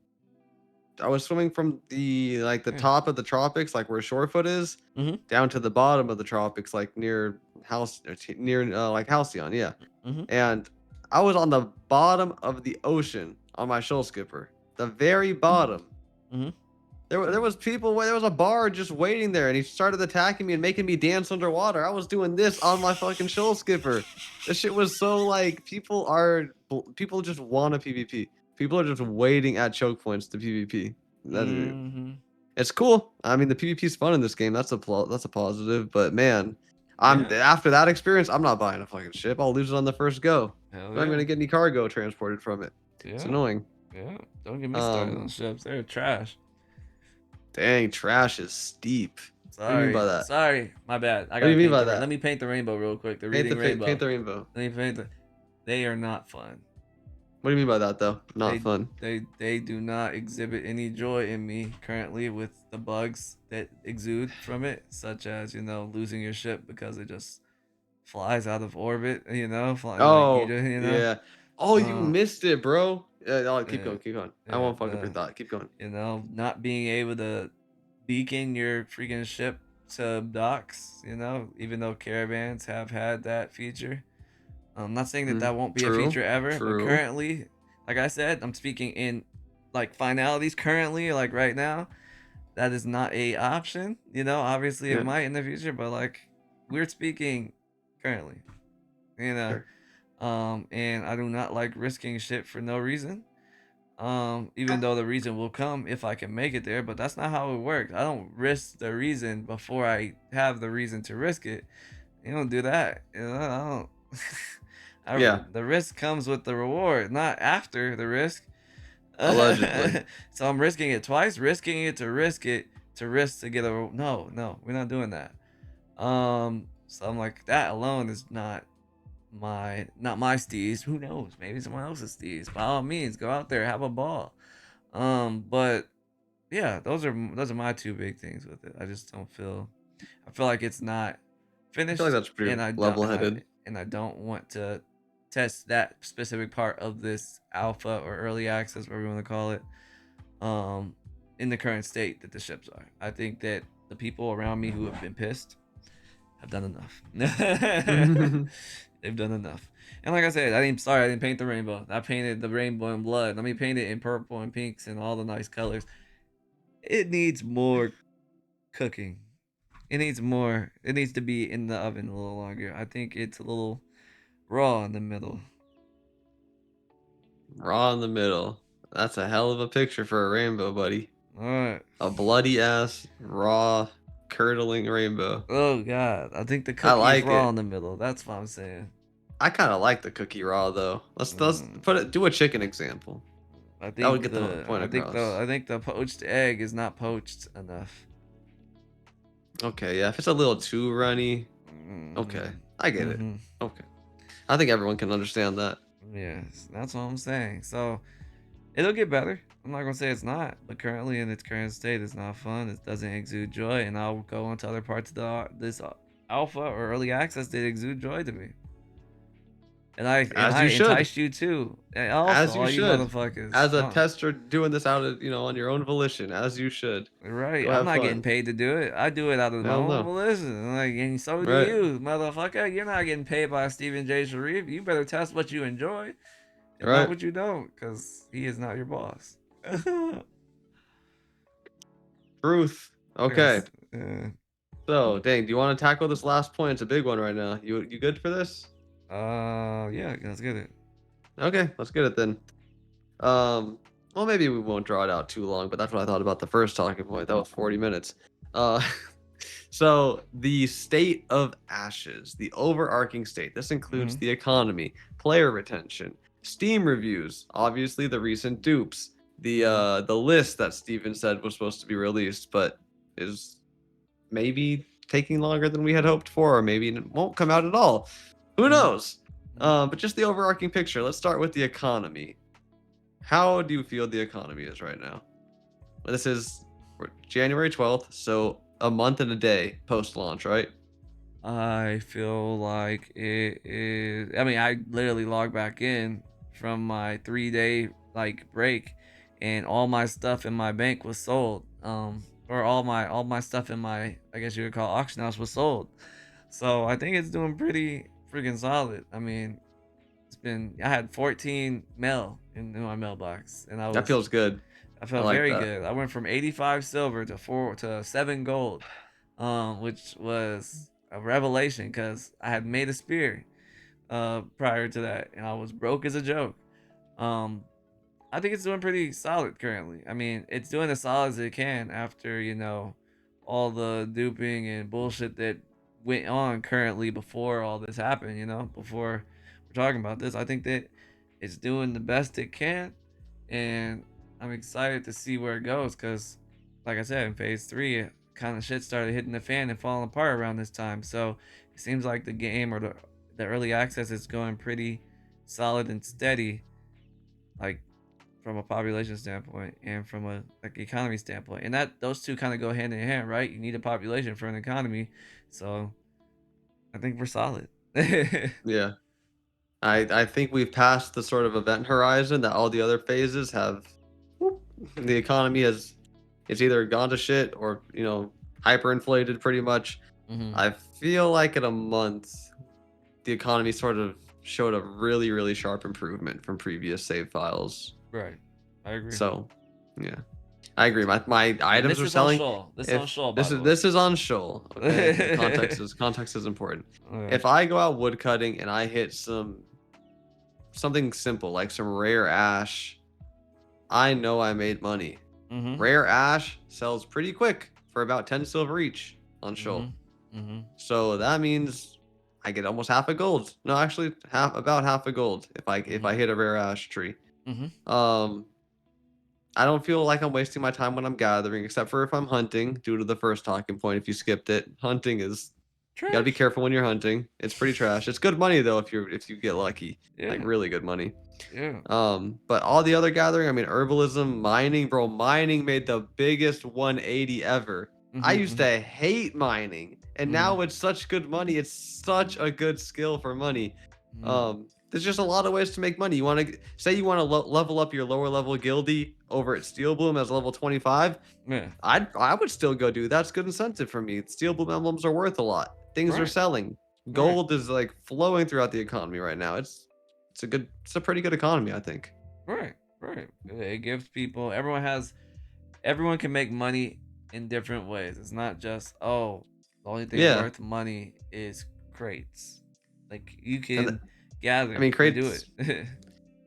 I was swimming from the like the Yeah. top of the tropics, like where Shorefoot is, Mhm. down to the bottom of the tropics, like near like Halcyon, yeah. Mhm. And I was on the bottom of the ocean on my shoal skipper, the very bottom. Mhm. There was people. There was a bar just waiting there, and he started attacking me and making me dance underwater. I was doing this on my fucking shoal skipper. This shit was so like people just want a PvP. People are just waiting at choke points to PvP. Mhm. It's cool. I mean, the PvP is fun in this game. That's a positive. But man, I'm Yeah. after that experience, I'm not buying a fucking ship. I'll lose it on the first go. Hell I'm yeah. not gonna get any cargo transported from it. It's Yeah. annoying. Yeah. Don't get me started on ships. They're trash. Dang, trash is steep. What do you mean by that? Sorry. My bad. What do you mean by that? Let me paint the rainbow real quick. The Paint reading the rainbow. paint the rainbow. Let me paint the. They are not fun. What do you mean by that though? Not fun. They do not exhibit any joy in me currently with the bugs that exude from it, such as losing your ship because it just flies out of orbit. Fly, like Oh, yeah. Oh, you Uh, missed it, bro. Keep yeah, going, keep going. I yeah, won't fuck up your thought. Keep going. not being able to beacon your freaking ship to docks. Even though caravans have had that feature. I'm not saying that won't be a True. feature ever, but True. currently, like I said, I'm speaking in like finalities currently, like right now, that is not a option. Obviously it Yeah. might in the future, but like we're speaking currently, Sure. and I do not like risking shit for no reason. Even though the reason will come if I can make it there, but that's not how it works. I don't risk the reason before I have the reason to risk it. You don't do that. I don't. Yeah. The risk comes with the reward, not after the risk. Allegedly. So I'm risking it twice, risking it to risk to get a no, we're not doing that. So I'm like, that alone is not my steez. Who knows? Maybe someone else's steez. By all means, go out there, have a ball. But yeah, those are my two big things with it. I feel like it's not I finished, feel like that's pretty and I don't level-headed. and I don't want to test that specific part of this alpha or early access, whatever you want to call it, in the current state that the ships are. I think that the people around me who have been pissed have done enough. They've done enough. And like I said, I didn't paint the rainbow. I painted the rainbow in blood. Let me paint it in purple and pinks and all the nice colors. It needs more cooking. It needs more. It needs to be in the oven a little longer. I think it's a little raw in the middle. Raw in the middle. That's a hell of a picture for a rainbow, buddy. All right. A bloody ass, raw, curdling rainbow. Oh God, I think the I cookie like is raw it. in the middle. That's what I'm saying. I kind of like the cookie raw though. Let's do a chicken example. I That would think get the point across. I think the poached egg is not poached enough. Okay, yeah. If it's a little too runny, okay, I get it. Okay, I think everyone can understand that. Yes, that's what I'm saying. So it'll get better. I'm not gonna say it's not, but currently in its current state, it's not fun. It doesn't exude joy, and I'll go into other parts of this alpha or early access that exude joy to me. And I enticed you too. And also, as you all should, motherfuckers. as a tester doing this out of on your own volition, as you should. Right, Go I'm have not fun. getting paid to do it. I do it out of my own volition. Like, and so do you, motherfucker. You're not getting paid by Stephen J. Sharif. You better test what you enjoy, and not what you don't, because he is not your boss. Truth. Okay. Yes. So, dang, do you want to tackle this last point? It's a big one right now. You good for this? Yeah, let's get it. Okay, let's get it then. well, maybe we won't draw it out too long, but that's what I thought about the first talking point. That was 40 minutes. Uh, so the state of Ashes, the overarching state. This includes Mhm. the economy, player retention, Steam reviews, obviously the recent dupes, the list that Steven said was supposed to be released, but is maybe taking longer than we had hoped for, or maybe it won't come out at all. Who Mhm. knows? Mhm. But just the overarching picture. Let's start with the economy. How do you feel the economy is right now? This is January 12th, so a month and a day post launch, right? I feel like it is. I mean, I literally logged back in from my 3 day like break, and all my stuff in my bank was sold. Or all my stuff in my, I guess you would call auction house, was sold. So I think it's doing pretty freaking solid. I mean, I had 14 mail in my mailbox, and That feels good. I I felt like very that. good. I went from 85 silver to 7 gold, which was a revelation because I had made a spear prior to that, and I was broke as a joke. Um, I think it's doing pretty solid currently. I mean, it's doing as solid as it can after all the duping and bullshit that went on currently before all this happened. Before we're talking about this, I think that it's doing the best it can, and I'm excited to see where it goes because, like I said, in phase three, kind of shit started hitting the fan and falling apart around this time. So it seems like the game or the early access is going pretty solid and steady, like from a population standpoint and from a like economy standpoint, and that those two kind of go hand in hand, right? You need a population for an economy, so I think we're solid. Yeah. I think we've passed the sort of event horizon that all the other phases have. Whoop. The economy has it's either gone to shit or, hyperinflated pretty much. Hmm. I feel like in a month the economy sort of showed a really, really sharp improvement from previous save files. Right, I agree. So, yeah, I agree. My And items this are is on selling. Shoal. This is on If Shoal, by this the is way. this is on Shoal, okay, and context is important. Okay. If I go out woodcutting and I hit something simple like some rare ash, I know I made money. Mm-hmm. Rare ash sells pretty quick for about 10 silver each on Shoal. Mm-hmm. Mm-hmm. So that means I get almost half a gold. No, actually about half a gold if I hit a rare ash tree. Mm-hmm. Um I don't feel like I'm wasting my time when I'm gathering, except for if I'm hunting, due to the first talking point. If you skipped it, hunting is you gotta be Trash. careful when you're hunting. It's pretty trash. It's good money though if you get lucky. Like Yeah. really good money. Yeah. But all the other gathering, I mean, herbalism, mining, bro, mining made the biggest 180 ever. I Mm-hmm. used Mm-hmm. to hate mining, and Mm-hmm. now it's such good money. It's such a good skill for money. Mm-hmm. There's just a lot of ways to make money. You want to say you want to level up your lower level guildie over at Steel Bloom as level 25. Yeah. I would still go do that's good incentive for me. Steel Bloom emblems are worth a lot. Things are Right. selling. Right. Gold is like flowing throughout the economy right now. It's a pretty good economy, I think. Right. Right. It gives people. Everyone can make money in different ways. It's not just, oh, the only thing Yeah, worth money is crates. Like you and can gather I mean and do crates it.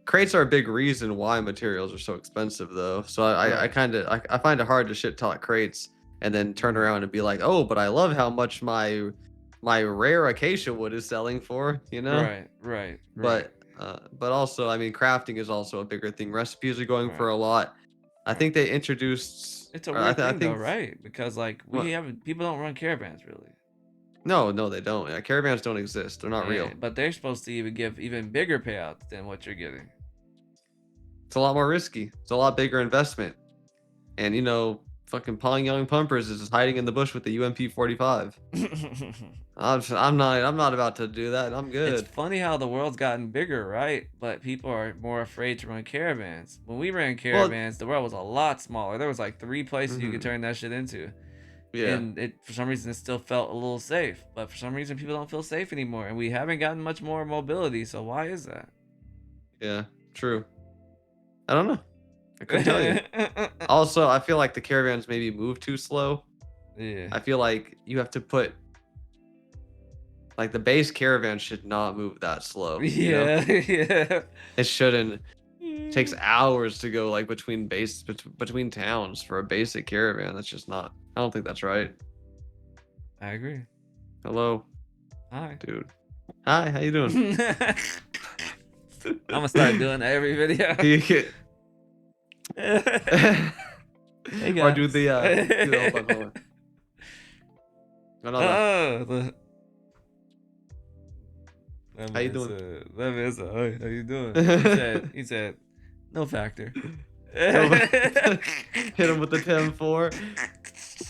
crates are a big reason why materials are so expensive though. So I Right. kind of I find it hard to shit talk crates and then turn Right. around and be like, oh, but I love how much my rare acacia wood is selling for, you know? Right. Right. Right. But also, I mean, crafting is also a bigger thing. Recipes are going for Right. a lot. I Right. think they introduced. It's a Or I, weird th- I thing though, think. right? Because like we What? haven't people don't run caravans really. No, no, they don't. Caravans don't exist. They're not real. And but they're supposed to even give even bigger payouts than what you're getting. It's a lot more risky. It's a lot bigger investment. And fucking Pong Young Pumpers is just hiding in the bush with the UMP 45. I'm not about to do that. I'm It's good. funny how the world's gotten bigger, right? But people are more afraid to run caravans. When we ran Well, caravans, the world was a lot smaller. There was like 3 places you could hmm turn that shit into. yeah, And it for some reason it still felt a little safe. But for some reason people don't feel safe anymore. And we haven't gotten much more mobility. So why is that? yeah, true. I don't know. I couldn't tell you. Also, I feel like the caravans maybe move too slow. Yeah. I feel like you have to put like the base caravan should not move that slow. Yeah. Yeah. It shouldn't. takes hours to go like between towns for a basic caravan. That's just not. I don't think that's right. I agree. Hello. Hi. Dude. Hi, how you doing? I'm gonna start doing every video. Hey, guys. Or do the hold on. Another. How you doing? How you doing? He said, no factor. Hit him with the 10-4.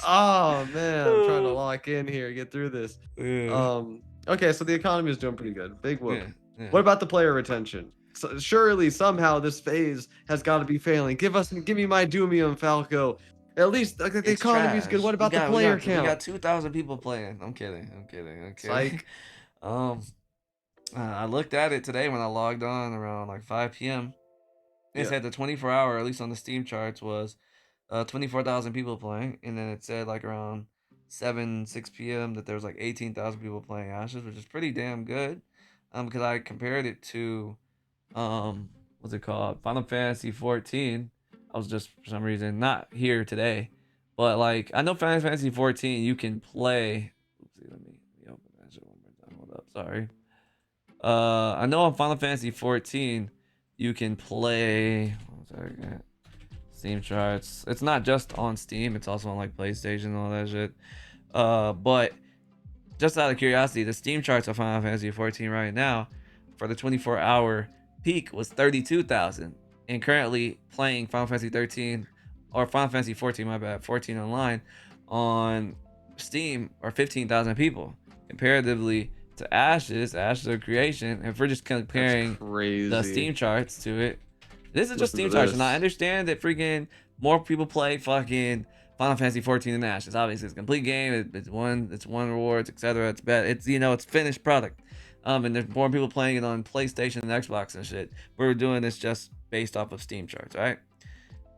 Oh man, I'm trying to lock in here, get through this. Yeah. Okay, so the economy is doing pretty good. Big whoop. Yeah. What about the player retention? So surely somehow this phase has got to be failing. Give me my Doomium, Falco. At least like, the economy is good. What about the player count? We got 2,000 people playing. I'm kidding. Psych. I looked at it today when I logged on around like 5 p.m. It said the 24-hour, at least on the Steam charts, was 24,000 people playing, and then it said like around 6 p.m. that there was like 18,000 people playing Ashes, which is pretty damn good. Because I compared it to what's it called, Final Fantasy 14. I was just for some reason not here today, but like I know Final Fantasy 14 you can play. Oopsie, let me open that shit one more time. Hold up, sorry. I know on Final Fantasy 14 you can play. One second. Steam charts. It's not just on Steam. It's also on like PlayStation and all that shit. But just out of curiosity, the Steam charts of Final Fantasy 14 right now for the 24-hour peak was 32,000, and currently playing Final Fantasy 13 or Final Fantasy 14, my bad, 14 online on Steam are 15,000 people. Comparatively to Ashes of Creation, if we're just comparing the Steam charts to it, this is just Steam charts, and I understand that freaking more people play fucking Final Fantasy 14 than Ashes. Obviously, it's a complete game. It's won rewards, etc. It's bad. It's it's finished product. And there's more people playing it on PlayStation and Xbox and shit. We're doing this just based off of Steam charts, right?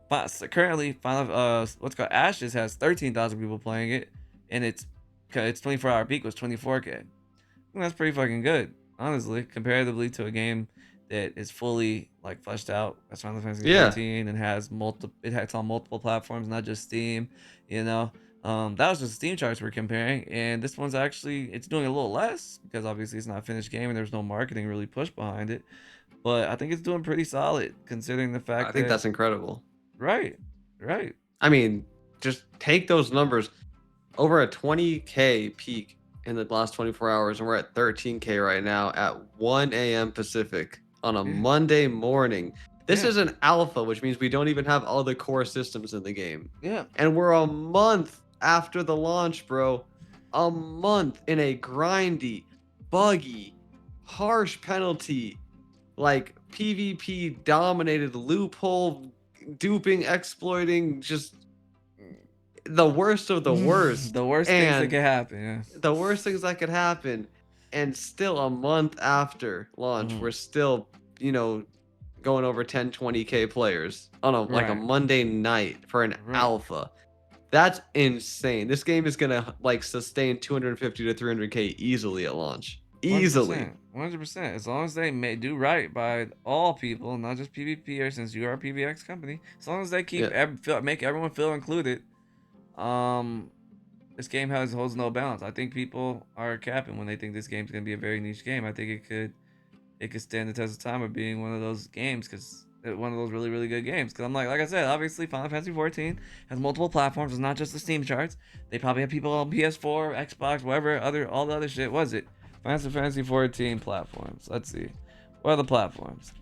But so currently, what's called Ashes has 13,000 people playing it, and its 24-hour peak was 24K. That's pretty fucking good, honestly, comparatively to a game that is fully like fleshed out as Final Fantasy 14 and has it's on multiple platforms, not just Steam. That was just Steam charts we're comparing, and this one's actually it's doing a little less because obviously it's not a finished game and there's no marketing really pushed behind it. But I think it's doing pretty solid considering the fact I think that's incredible. Right. I mean, just take those numbers. Over a 20K peak in the last 24 hours, and we're at 13K right now at 1 a.m. Pacific on a Monday morning. This is an alpha, which means we don't even have all the core systems in the game. Yeah. And we're a month after the launch, bro. A month in a grindy, buggy, harsh penalty, like PvP dominated loophole, duping, exploiting, just the worst of the worst. The worst things that could happen. Yeah. The worst things that could happen. And still a month after launch, we're still, going over 20K players on a Monday night for an alpha. That's insane. This game is gonna sustain 250 to 300K easily at launch. Easily. 100%. As long as they do right by all people, not just PvPers, since you are a PvX company. As long as they keep make everyone feel included. This game holds no bounds. I think people are capping when they think this game's gonna be a very niche game. I think it could stand the test of time of being one of those games, because one of those really, really good games. Because I'm like I said, obviously Final Fantasy 14 has multiple platforms. It's not just the Steam charts. They probably have people on PS4, Xbox, whatever all the other shit was it. Final Fantasy 14 platforms. Let's see. What are the platforms?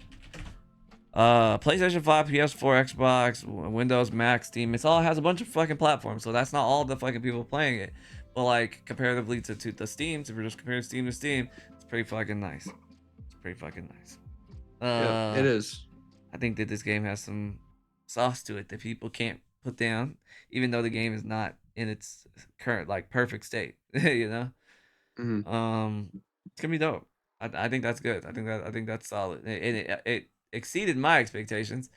PlayStation 5, PS4, Xbox, Windows, Mac, Steam. It all has a bunch of fucking platforms, so that's not all the fucking people playing it. But comparatively to the Steam, if we're just comparing Steam to Steam, it's pretty fucking nice. Yeah, it is. I think that this game has some sauce to it that people can't put down, even though the game is not in its current perfect state. It's gonna be dope. I think that's good. I think that's solid. It exceeded my expectations.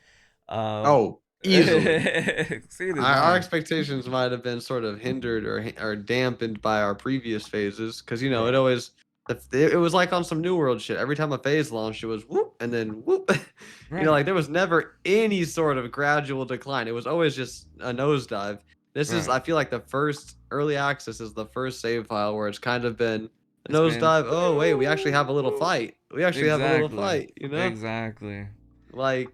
Easily. Exceeded our expectations might have been sort of hindered or dampened by our previous phases, because it always It was like on some New World shit. Every time a phase launched, it was whoop and then whoop. Right. Like there was never any sort of gradual decline. It was always just a nosedive. This is, Right. I feel like the first early access is the first save file where it's kind of been a It's been nosedive. Oh wait, we actually have a little fight. We actually have a little exactly. fight. Exactly. Like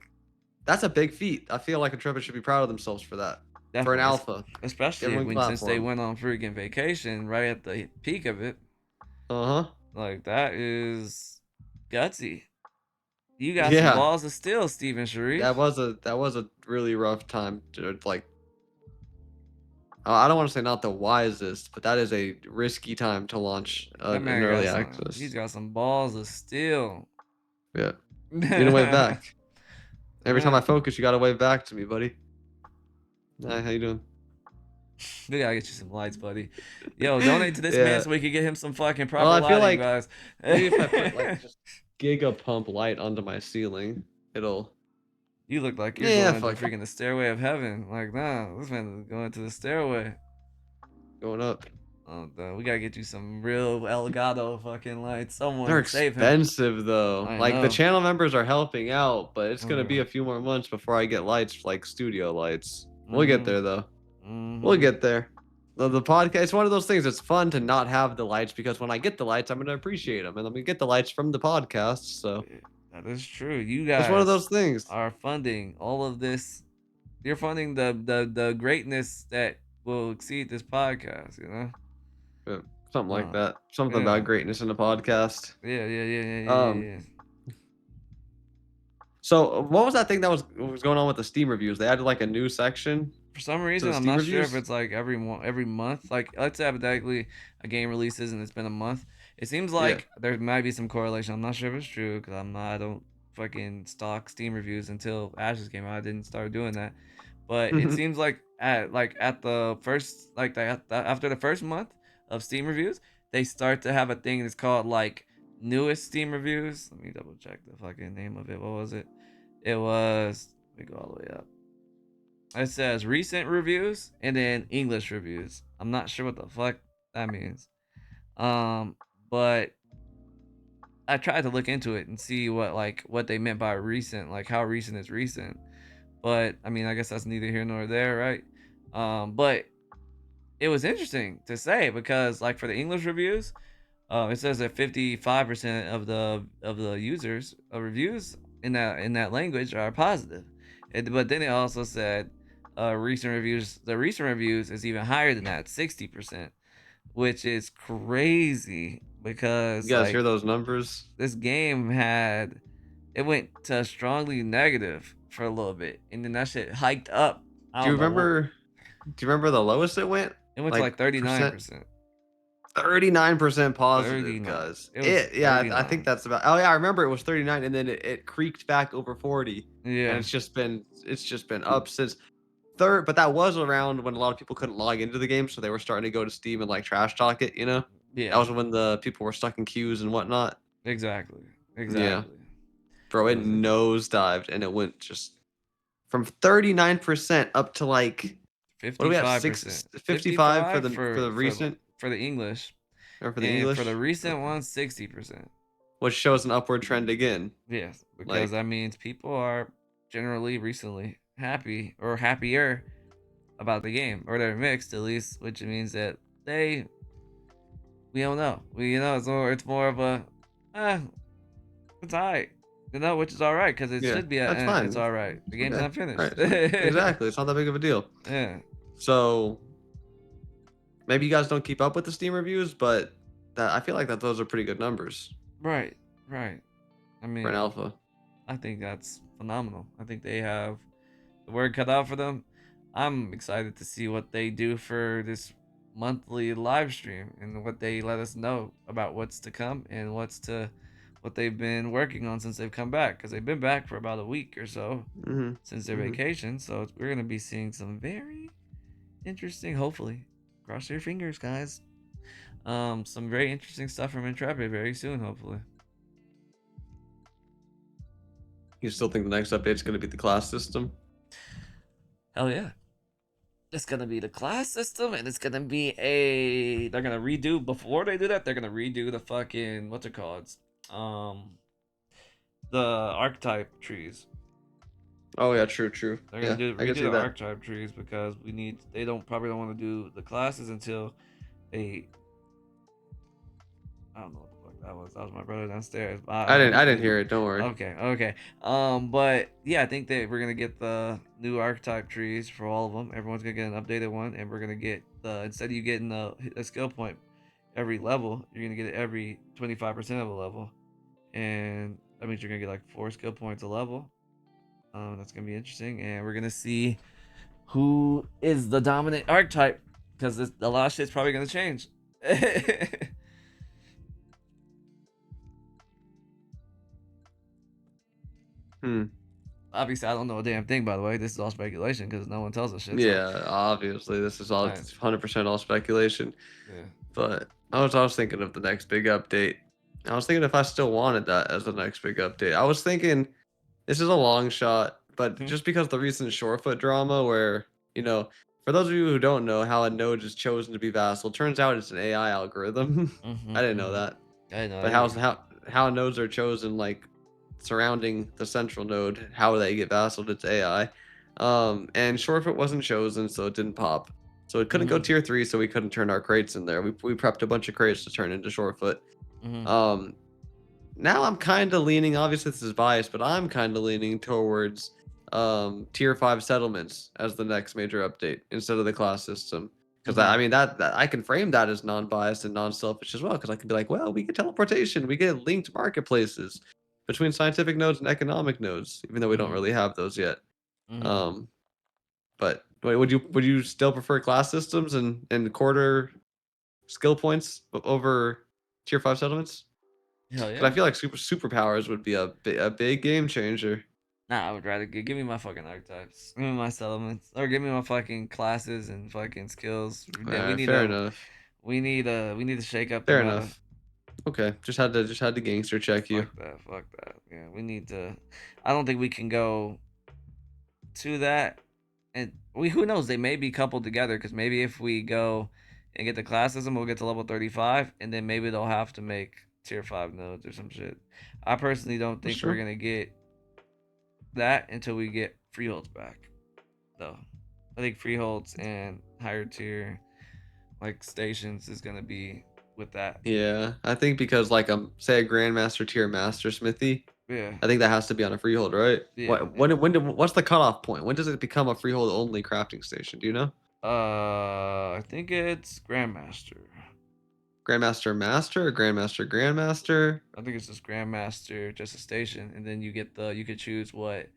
that's a big feat. I feel like Intrepid should be proud of themselves for that. For an Definitely. alpha, Especially giving when since they platform. went on freaking vacation right at the peak of it. Uh huh. Like that is gutsy. You got some Yeah, balls of steel, Steven Sharif. that was a really rough time to like. I don't want to say not the wisest, but that is a risky time to launch That an man got early some. He's access. got some balls of steel. Yeah, you need to wave back. Every time I Yeah. focus, you gotta wave back to me, buddy. Hi, how you doing? We gotta get you some lights, buddy. Yo, donate to this man Yeah. so we can get him some fucking Well, proper I feel lighting, like guys. maybe if I put like just giga pump light onto my ceiling, it'll. You look like you're Yeah, going to fuck it. freaking the stairway of heaven. Like, nah, this man is going to the stairway. Going up. Oh, we gotta get you some real Elgato fucking lights. They're Someone save him. expensive though. I Like the know. channel members are helping out, but it's gonna be Mm-hmm. a few more months before I get lights like studio lights. We'll get Mm-hmm. there though. We'll Mm-hmm. get there. The podcast, it's one of those things. It's fun to not have the lights because when I get the lights, I'm gonna appreciate them, and I'm gonna get the lights from the podcast. So That is true. You it's one of guys those things. are funding all of this. You're funding the greatness that will exceed this podcast. You know. Yeah, something like Uh, that. Something yeah. about greatness in the podcast. Yeah. Yeah. Yeah. Yeah. Yeah. Yeah. Um. Yeah. So what was that thing that was going on with the Steam reviews? They added like a new section For some to reason, the I'm Steam not sure if reviews. it's like every month. Like, let's say hypothetically a game releases and it's been a month. It seems Yeah. like there might be some correlation. I'm not sure if it's true because I don't fucking stalk Steam reviews until Ashes came out. I didn't start doing that, but it seems like at the first after the first month of Steam reviews, they start to have a thing that's called like newest Steam reviews. Let me double check the fucking name of it. What was it? It was. Let me go all the way up. It says recent reviews and then English reviews. I'm not sure what the fuck that means. Um, but I tried to look into it and see what they meant by recent, like how recent is recent. But I mean, I guess that's neither here nor there, right? But it was interesting to say because like for the English reviews, it says that 55% of the users reviews in that language are positive. But then it also said the recent reviews is even higher than that, 60%, which is crazy You because guys like hear those numbers? this game had it went to strongly negative for a little bit, and then that shit hiked up. I Do you don't know what remember? Do you remember the lowest it went? it went to Like like 39%. percent? 39% positive, 39. guys. It was Yeah, I think 39. that's about. Oh yeah, I remember it was 39, and then it creaked back over 40, and Yeah. it's just been up since third. But that was around when a lot of people couldn't log into the game, so they were starting to go to Steam and like trash talk it. That Yeah. was when the people were stuck in queues and whatnot. Exactly. Yeah, Exactly. bro, It it was interesting. nosedived, and it went just from 39% up to like what do we have? 55%. 55 for 55 the recent for the English, or for the and for the English. recent Okay. one, 60%. Which shows an upward trend again. Yes, because Like, that means people are generally recently happy or happier about the game, or they're mixed at least, which means that they we don't know. It's more of a eh, it's alright. Which is alright because it yeah, should be that's it's fine. alright. The game's Yeah, not finished. right. Exactly. It's not that big of a deal. Yeah. So maybe you guys don't keep up with the Steam reviews, but that I feel like that those are pretty good numbers Right. Right. I for an mean, alpha. I think that's phenomenal. I think they have the word cut out for them. I'm excited to see what they do for this monthly live stream and what they let us know about what's to come and what they've been working on since they've come back because they've been back for about a week or so Mm-hmm. since their Mm-hmm. vacation. So we're gonna be seeing some very interesting, hopefully, cross your fingers, guys. Some very interesting stuff from Intrepid very soon, hopefully. You still think the next update's going to be the class system? Hell yeah. It's gonna be the class system, and it's gonna be a. They're gonna redo before they do that. They're gonna redo the fucking what's it called? Um, the archetype trees. Oh yeah, true. They're gonna Yeah, do I can redo see the that. archetype trees because we need. They don't probably don't want to do the classes until they. I don't know what the fuck that was. That was my brother downstairs. I don't I know. didn't hear it. Don't worry. Okay. But yeah, I think that we're gonna get the new archetype trees for all of them. Everyone's gonna get an updated one, and we're gonna get the instead of you getting a skill point every level, you're gonna get it every 25% of a level, and that means you're gonna get like 4 skill points a level. That's gonna be interesting, and we're gonna see who is the dominant archetype because a lot of shit's probably gonna change. Hmm. Obviously, I don't know a damn thing. By the way, this is all speculation because no one tells us shit. So, Yeah, obviously this is all Alright. 100% all speculation. yeah. But I was thinking of the next big update. I was thinking if I still wanted that as the next big update. I was thinking this is a long shot, but Mhm. just because the recent Shorefoot drama where, for those of you who don't know how a node is chosen to be vassal, turns out it's an AI algorithm. I didn't know that. I didn't know But either. how nodes are chosen, like surrounding the central node, how they get vassaled, it's AI. And Shorefoot wasn't chosen, so it didn't pop. So it couldn't go Mhm. tier 3, so we couldn't turn our crates in there. We prepped a bunch of crates to turn into Shorefoot. Mhm. Um, Now I'm kind of leaning, obviously this is biased, but I'm kind of leaning towards tier 5 settlements as the next major update instead of the class system. Because I Mhm. mean that I can frame that as non-biased and non-selfish as well. Because I can be like, well, we get teleportation, we get linked marketplaces between scientific nodes and economic nodes, even though we don't Mhm. really have those yet. Mhm. Um, but wait, would you still prefer class systems and quarter skill points over tier 5 settlements? Hell Because I yeah. feel like superpowers would be a big game changer. Nah, I would rather give me my fucking archetypes. Give me my settlements, or give me my fucking classes and fucking skills. All We right, need fair a. enough. We need to shake up the Fair meta. enough. Okay, just had to gangster check you. Fuck that. Fuck that. Yeah, we need to. I don't think we can go to that, and who knows? They may be coupled together because maybe if we go and get the classism, we'll get to level 35, and then maybe they'll have to make tier 5 nodes or some shit. I personally don't That's think we're true. gonna get that until we get freeholds back, though. I think freeholds and higher tier like stations is gonna be with that. Yeah, I think because like say a grandmaster tier master smithy, Yeah, I think that has to be on a freehold, right? yeah, yeah. What's the cutoff point? When does it become a freehold only crafting station? Do you know? I think it's grandmaster. Grandmaster master or grandmaster? I think it's just grandmaster, just a station, and then you could choose what,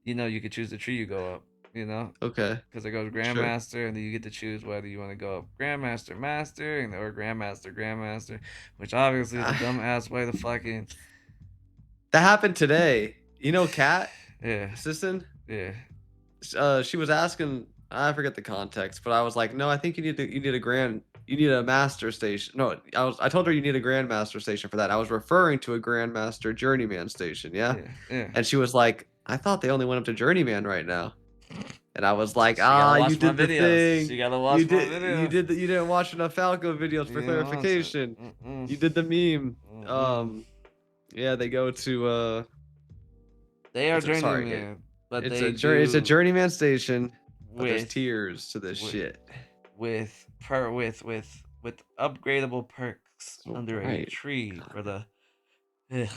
you could choose the tree you go up, Okay, because it goes sure. grandmaster, and then you get to choose whether you want to go up grandmaster, master, or grandmaster, grandmaster, which obviously is a dumbass way to fucking, That happened today. You know, Kat, yeah, assistant. yeah, She was asking. I forget the context, but I was like, no, I think you need a master station. No, I told her you need a grandmaster station for that. I was referring to a grandmaster journeyman station. Yeah, yeah, yeah. and she was like, I thought they only went up to journeyman right now. And I was like, She gotta you watch my did the videos. thing. She gotta watch my videos. You didn't watch enough Falco videos for You know what I'm saying? clarification. Mm-mm. You did the meme. Mm-mm. Yeah, they go to They are it's a sorry, journeyman, but it's they it's a do journeyman station, but there's with tiers to this with shit. with upgradable perks So, under a right. tree God. for the. Ugh.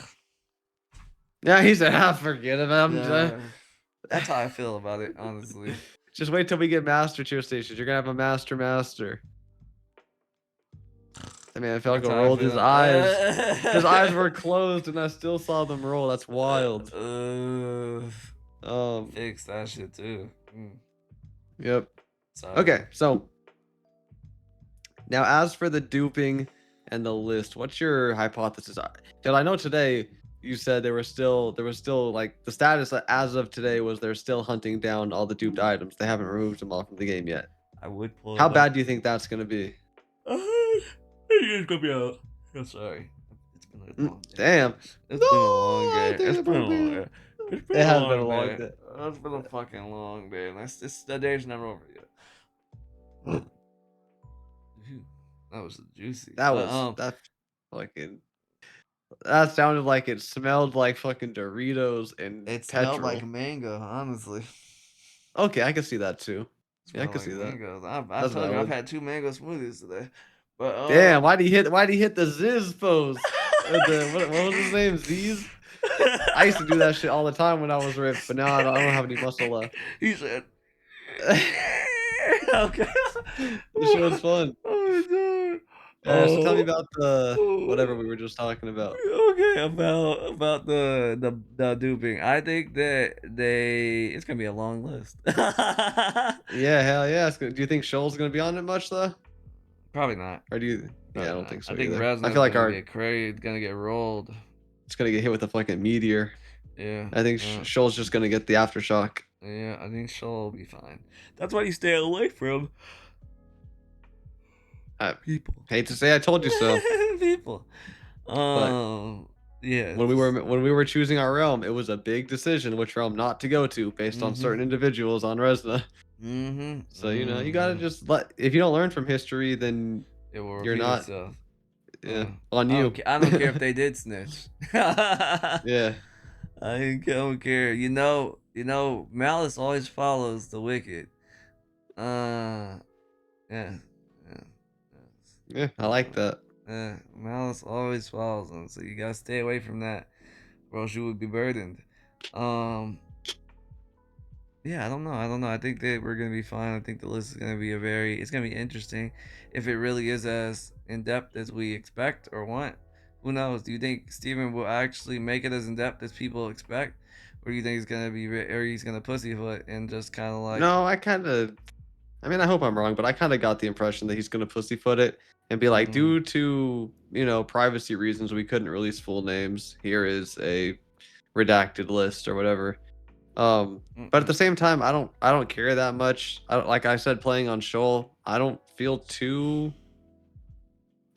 Yeah, he said, "Ah, forget it. Yeah, that's how I feel about it, honestly. Just wait till we get master tier stations. You're gonna have a master. And man, That's Falco how I rolled his feel. eyes. His eyes were closed, and I still saw them roll. That's wild. Uh, Um. fix that shit too. Yep. Sorry. Okay. So now, as for the duping and the list, what's your hypothesis? Because I know today you said there was still like the status as of today was they're still hunting down all the duped items. They haven't removed them all from the game yet. I would pull How it up. bad do you think that's gonna be? It's gonna be out. I'm sorry. It's been a long day. Damn. It's been a long No, day. damn, It's been it a has been a long long day. day. It's been a fucking long day. And the day's never over yet. That was juicy. That But, was that fucking. That sounded like it smelled like fucking Doritos and it smelled petrol. like mango, honestly. Okay, I can see that too. It Yeah, I smelled can like see that. mangoes. I That's told you I've valid. had 2 mango smoothies today. But Damn, why'd he hit the Ziz pose? What was his name? Ziz? I used to do that shit all the time when I was ripped, but now I don't have any muscle left. He said, okay. This shit was fun. Oh my god. So tell me about the whatever Oh. we were just talking about. Okay, about the duping. I think that it's gonna be a long list. Yeah, hell yeah. Do you think Shoal's gonna be on it much though? Probably not. Or do you? Yeah, I Probably don't not. think so I think either. I Resna's feel like gonna get rolled. it's gonna get hit with a fucking meteor. Yeah. I think Yeah. Shoal's just gonna get the aftershock. Yeah, I think Shoal will be fine. That's why you stay away from people. Hate to say I told you so. People. Yeah. When we were choosing our realm, it was a big decision which realm not to go to based on certain individuals on Resna. Mm-hmm. So you gotta just if you don't learn from history, then it will you're repeat not. itself. Yeah, on you. I don't care if they did snitch. Yeah. I don't care. Malice always follows the wicked. Yeah. Yeah, I like that. Malice always follows them, so you gotta stay away from that, or else you would be burdened. Yeah, I don't know. I think that we're gonna be fine. I think the list is gonna be it's gonna be interesting. If it really is as in depth as we expect or want, who knows? Do you think Steven will actually make it as in depth as people expect, or do you think he's gonna or he's gonna pussyfoot and just kind of like? No, I mean, I hope I'm wrong, but I kind of got the impression that he's gonna pussyfoot it and be like, due to privacy reasons, we couldn't release full names. Here is a redacted list or whatever. But at the same time, I don't care that much. Like I said, playing on Shoal, I don't feel too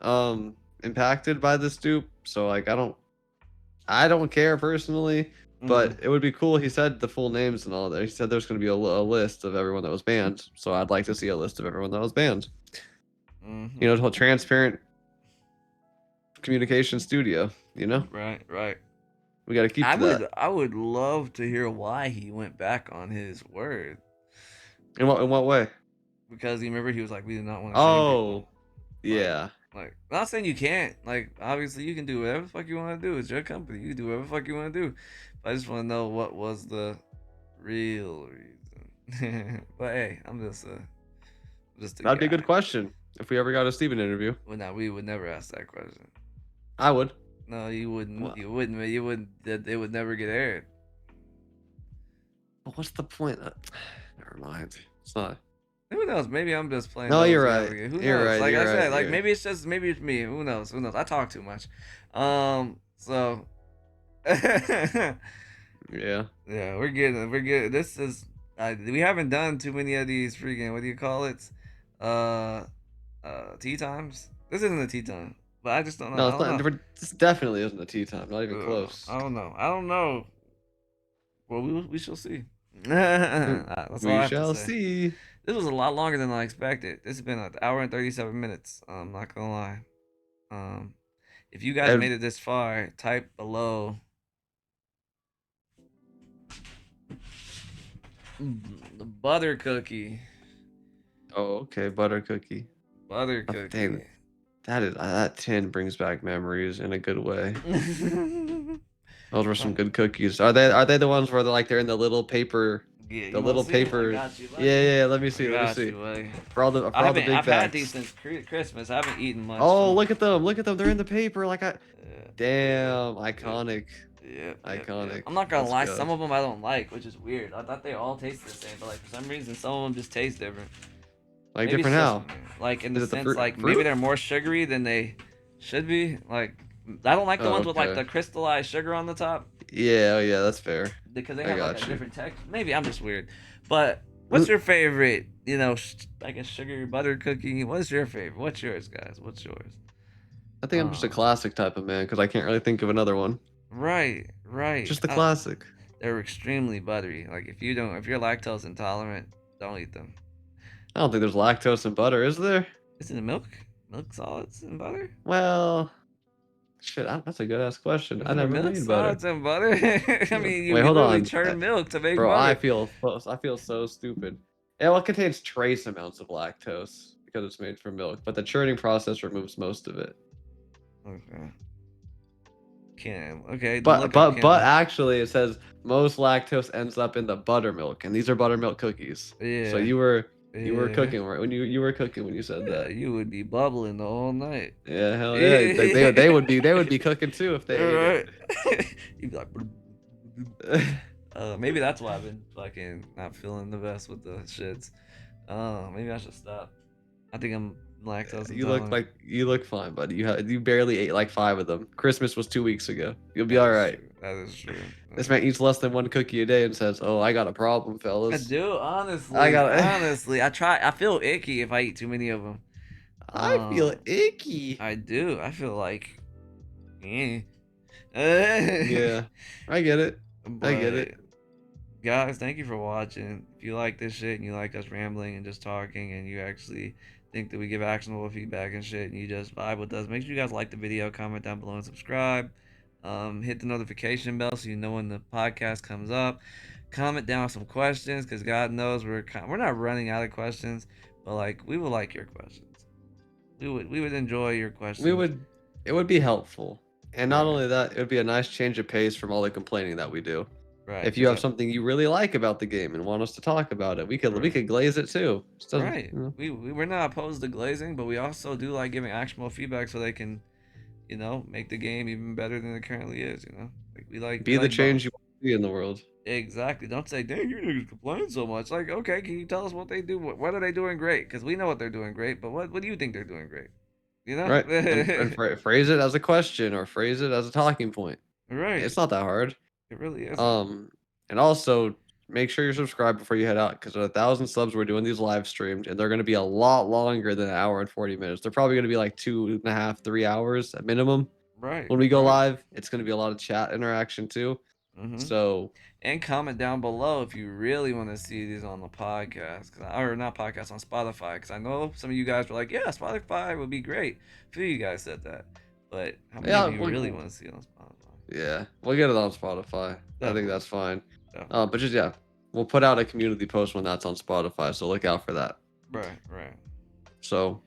impacted by this dupe. So like I don't care personally. But it would be cool. He said the full names and all that. He said there's going to be a list of everyone that was banned. So I'd like to see a list of everyone that was banned. Transparent communication studio. Right. We got to keep that. I would love to hear why he went back on his word. In what way? Because you remember he was like, we did not want to. Oh, yeah. Like, not saying you can't. Like, obviously you can do whatever the fuck you want to do. It's your company. You can do whatever the fuck you want to do. But I just want to know what was the real reason. But hey, I'm just That'd be a good question if we ever got a Steven interview. Well, no, we would never ask that question. I would. No, you wouldn't. What? You wouldn't. You wouldn't. It would never get aired. But what's the point? Never mind. It's not. Who knows? Maybe I'm just playing. No, you're right. Who knows? You're right. Like I said, like you're... maybe it's me. Who knows? I talk too much. So. Yeah. Yeah, we're getting. This is. We haven't done too many of these freaking. What do you call it? Tea times. This isn't a tea time, but I just don't know. No, it's not. This definitely isn't a tea time. Not even close. I don't know. Well, we shall see. We shall see. This was a lot longer than I expected. This has been an hour and 37 minutes. I'm not gonna lie. If you guys made it this far, type below. The butter cookie. Oh, okay, butter cookie. Butter cookie. Dang, that tin brings back memories in a good way. Those were some good cookies. Are they the ones where they're in the little paper? Yeah, the little paper. Yeah. Let me see. For all the big bags. I've had these since Christmas. I haven't eaten much. Oh, look at them! They're in the paper. Damn, iconic. Yeah, iconic. I'm not gonna lie. Some of them I don't like, which is weird. I thought they all taste the same, but for some reason, some of them just taste different. Like maybe different how? In the sense, maybe they're more sugary than they should be. I don't like the ones with the crystallized sugar on the top. Yeah, that's fair. Because they have a different texture. Maybe I'm just weird. But what's your favorite? I guess sugar butter cookie. What's your favorite? What's yours, guys? What's yours? I think I'm just a classic type of man because I can't really think of another one. Right. Just the classic. They're extremely buttery. If you're lactose intolerant, don't eat them. I don't think there's lactose in butter, is there? Is it milk? Milk solids and butter? Well, shit, that's a good ass question. Is I there never milk made butter. solids and butter? I mean, you Wait, hold literally on, churn milk to make bro. I butter. feel so stupid. Yeah, well, it contains trace amounts of lactose because it's made from milk, but the churning process removes most of it. Okay. Okay. Then But look up actually, it says most lactose ends up in the buttermilk, and these are buttermilk cookies. Yeah. So you were Yeah. cooking right when you were cooking when you said Yeah, that. you would be bubbling the whole night. Yeah, hell yeah. They would be cooking too if they ate it. You'd be like. Maybe that's why I've been fucking not feeling the best with the shits. Maybe I should stop. I think I'm lactose intolerant. You look fine, buddy. You barely ate like 5 of them. Christmas was 2 weeks ago. You'll be That all is right. true. That is true. This man eats less than 1 cookie a day and says, "Oh, I got a problem, I fellas." do, honestly. Honestly, I feel icky if I eat too many of them. I feel icky. I do. I feel like, Yeah, I get it. I get it. Guys, thank you for watching. If you like this shit and you like us rambling and just talking and you actually think that we give actionable feedback and shit and you just vibe with us, make sure you guys like the video, comment down below and subscribe. Hit the notification bell so you know when the podcast comes up. Comment down some questions because God knows we're not running out of questions, but like we would like your questions. We would enjoy your questions. It would be helpful. And not only that, it would be a nice change of pace from all the complaining that we do. Right. If you have something you really like about the game and want us to talk about it, we could glaze it too. Right. We're not opposed to glazing, but we also do like giving actionable feedback so they can, make the game even better than it currently is. Like we like be the change you want to see in the world. Exactly. Don't say, "Dang, you niggas complain so much." Like, okay, can you tell us what they do? What are they doing great? Because we know what they're doing great, but what do you think they're doing great? Right. and phrase it as a question or phrase it as a talking point. Right. It's not that hard. It really is. And also make sure you're subscribed before you head out because at 1,000 subs, we're doing these live streams and they're going to be a lot longer than an hour and 40 minutes. They're probably going to be like 2.5, 3 hours at minimum. Right. When we go live, it's going to be a lot of chat interaction too. So, and comment down below if you really want to see these on the podcast, or not podcast, on Spotify, because I know some of you guys were like, "Yeah, Spotify would be great." A few of you guys said that, but how many of you really want to see it on Spotify? Yeah, we'll get it on Spotify. Definitely. I think that's fine. But just we'll put out a community post when that's on Spotify, so look out for that. Right. So,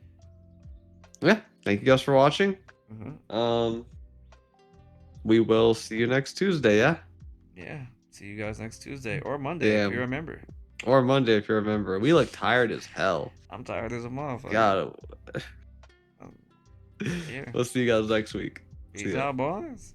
yeah, thank you guys for watching. We will see you next Tuesday. Yeah. See you guys next Tuesday or Monday if you remember. Or Monday if you remember. We look tired as hell. I'm tired as a motherfucker. God. We'll see you guys next week. Peace out, boys.